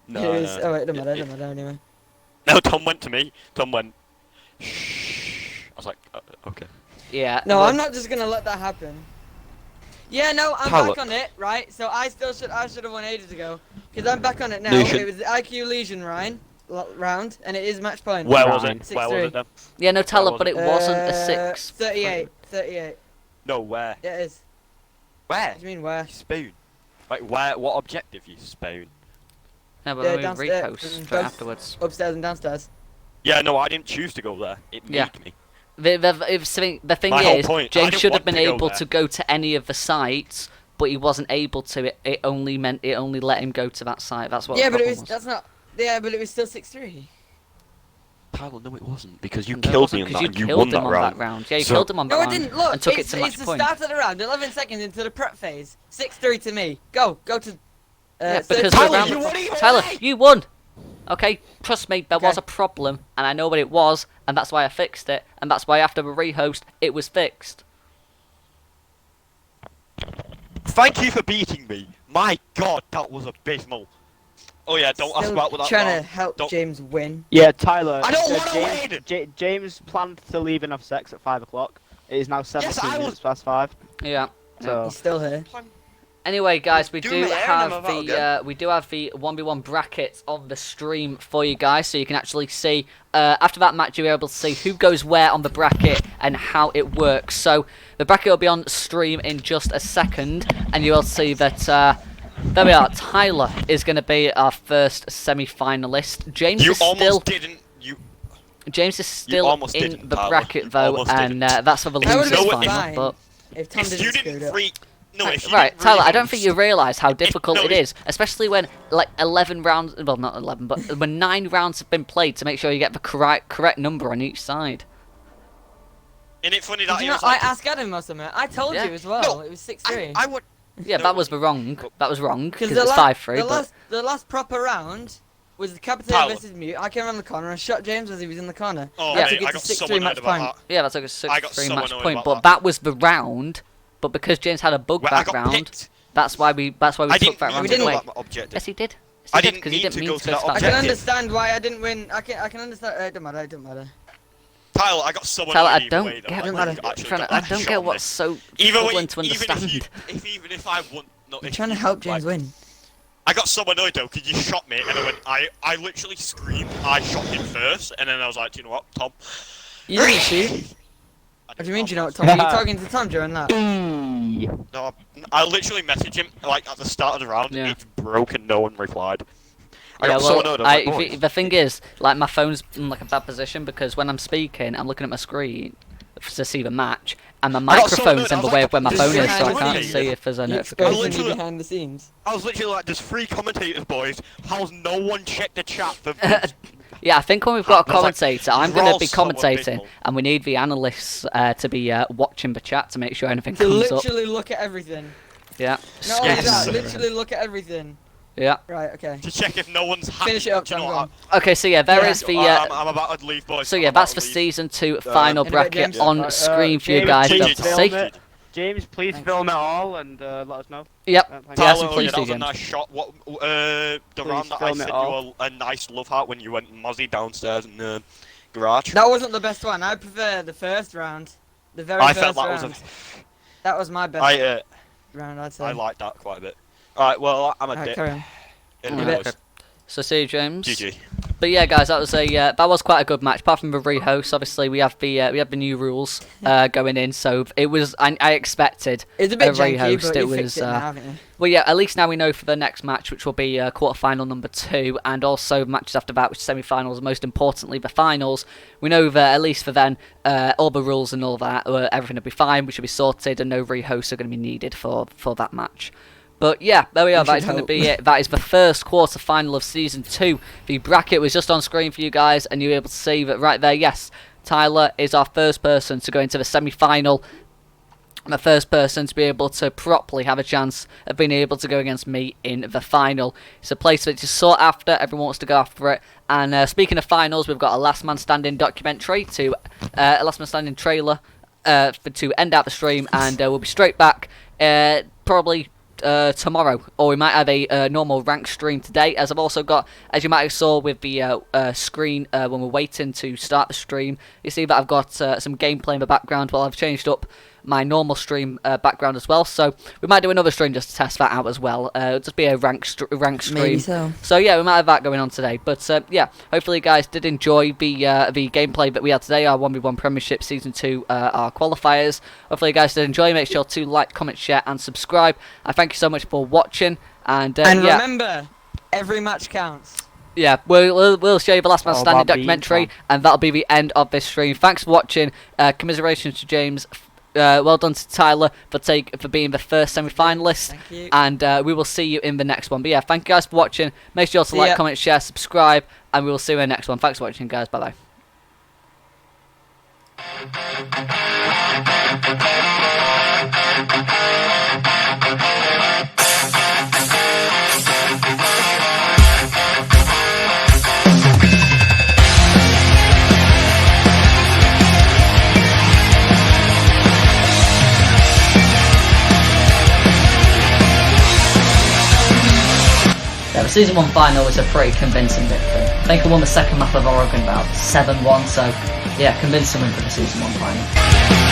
no, It was, no. oh wait, don't matter, don't matter anyway. No, Tom went to me. Tom went, shh. I was like, okay. Yeah. No, well, I'm not just gonna let that happen. Yeah, no, I'm Tyler. back on it, right? So I should have won ages ago, because I'm back on it now. Legion. It was the IQ Legion round, and it is match point. Where was Right. it? Where was it then? Yeah, no, Tyler, was but it it? wasn't a 6. 38. No, where? Yeah, it is. Where? What do you mean where? You spoon. Like, where? What objective you spoon? No, but Yeah, then we downstairs, repost straight both- afterwards. Upstairs and downstairs. Yeah, no, I didn't choose to go there. It made Yeah. me. The thing My whole is, point, I James didn't should have want been to go able there. to go to any of the sites, but he wasn't able to. It only let him go to that site. That's what. Yeah, the but it problem was. That's not. Yeah, but it was still 6-3. Tyler, no, it wasn't because you No, it killed wasn't, me on 'cause that. And you killed won him that on round. that round. Yeah, you So- killed him on that No, I round didn't. Look, and took it it's, to match it's the point. start of the round. 11 seconds into the prep phase. 6-3 to me. Go to. Yeah, 30 because Tyler, round- you won either Tyler, way! you won. Okay, trust me, there was Okay. a problem, and I know what it was, and that's why I fixed it, and that's why after the rehost, it was fixed. Thank you for beating me. My God, that was abysmal. Oh yeah, don't ask Still about what that trying to round. help Don't- James win. Yeah, Tyler. I don't so wanna James, win! James planned to leave in F6 at 5 o'clock. It is now 17 I was- minutes past 5. Yeah. So He's still here. Anyway, guys, we Do do my hair have and I'm about the 1v1 brackets on the stream for you guys, so you can actually see after that match you'll be able to see who goes where on the bracket and how it works. So the bracket will be on stream in just a second, and you will see that there we are. Tyler is going to be our first semi-finalist. James You is almost still didn't. You. James is still almost in didn't, the Tyler. bracket You though, almost and didn't. that's for the I would've losers been final. fine. But If Tom If didn't you screw it didn't up. free. No, if you right, didn't Tyler, I rehost- don't think you realise how difficult no, it is, especially when like 11 rounds, well not 11, but when 9 rounds have been played to make sure you get the correct number on each side. Isn't it funny that Did he you was not like, ask Adam or something? I told Yeah. you as well. No, It was 6-3. I would. Yeah, No, that was wrong. That was wrong because it was la- 5-3. the But last, the last proper round was the Captain Tyler. versus Mute. I came around the corner and shot James as he was in the corner. Oh, Yeah. mate, To get I to got so 6-3 annoyed match about point. that. yeah, that's like a I got 6-3 so match annoyed point. about But that was the round. But because James had a bug Well, I back got round, picked. that's why we I took didn't that mean round to go away. that objective. Yes, he did. Yes, I he did didn't because he mean didn't to mean go to to go that to that I can objective. understand why I didn't win. I can understand. It don't matter. It don't matter. Tyler, I got so annoyed Tyler, I either don't way, though. get Like, what you you're actually trying to. got I that don't shot get on what's me. so Even troubling to understand. even if I won, no, I'm if trying to you, help James like, win. I got so annoyed though because you shot me and I went, I literally screamed, I shot him first, and then I was like, do you know what, Tom? You didn't shoot. What do you mean? Do you know what, Tom? Are you talking to Tom during that? No, I literally messaged him like at the start of the round. Yeah. It's broken. No one replied. I Yeah, got so well, annoyed. I was like, "Boys." the thing is, like my phone's in like a bad position because when I'm speaking, I'm looking at my screen to see the match, and my I got so microphone's annoyed, I in the was way like, of where my just phone is, so I behind can't the see if there's a You notification. exposing me literally- behind the scenes. I was literally like, there's 3 commentators, boys. How's no one checked the chat for? Yeah, I think when we've got a There's, like, commentator, I'm we're going to all be so commentating, abysmal. and we need the analysts to be watching the chat to make sure anything To comes up. literally look at everything. Yeah. Not only Yes. that, literally look at everything. Yeah. Right, okay. To check if no one's happy. Finish it up, Do you know Sam, what? Okay, so yeah, there is the. I'm about to leave, boys. So I'm yeah, about that's to the leave. season 2 final In a bit, bracket James. on screen for you James, guys. change to it. see. Film it. James, please Thanks. film it all and let us know. Yep. Thank you. Yes, Tyler, please that do, was a James. nice shot. What the round that I film it sent you all. a nice love heart when you went mozzie downstairs in the garage. That wasn't the best one. I prefer the first round. The very I first felt that round. was That was my best I round, I'd say. I liked that quite a bit. Alright, well I'm a Alright, dick. carry on. In Yeah. the Okay. boys. So see you, James. GG. But yeah, guys, that was a that was quite a good match. Apart from the rehost, obviously we have the new rules going in, so it was I expected It's a bit a janky, rehost. but It you was fixed it now, haven't you? well, yeah. At least now we know for the next match, which will be quarterfinal number 2, and also matches after that, which are semi-finals. Most importantly, the finals. We know that at least for then, all the rules and all that, everything will be fine. We should be sorted, and no rehosts are going to be needed for that match. But yeah, there we are. That is going to be it. That is the first quarter final of season 2. The bracket was just on screen for you guys, and you were able to see that right there. Yes, Tyler is our first person to go into the semi-final. The first person to be able to properly have a chance of being able to go against me in the final. It's a place that is sought after. Everyone wants to go after it. And speaking of finals, we've got a Last Man Standing documentary to a Last Man Standing trailer to end out the stream, and we'll be straight back probably tomorrow, or we might have a normal rank stream today, as I've also got, as you might have saw with the screen when we're waiting to start the stream, you see that I've got some gameplay in the background while I've changed up my normal stream background as well, so we might do another stream just to test that out as well. It'll just be a rank stream. Maybe so. So yeah, we might have that going on today. But yeah, hopefully you guys did enjoy the gameplay that we had today, our 1v1 Premiership Season 2, our qualifiers. Hopefully you guys did enjoy. Make sure to like, comment, share and subscribe. I thank you so much for watching. And yeah. Remember, every match counts. Yeah, we'll show you the Last Man Standing that'd be documentary, fun. and that'll be the end of this stream. Thanks for watching. Commiserations to James. Well done to Tyler for being the first semi-finalist. Thank you. And we will see you in the next one. But yeah, thank you guys for watching. Make sure to See like, ya. comment, share, subscribe, and we will see you in the next one. Thanks for watching, guys. Bye bye. Yeah, the season 1 final was a pretty convincing victory. I think I won the second map of Oregon about 7-1, so yeah, convincing win for the season 1 final.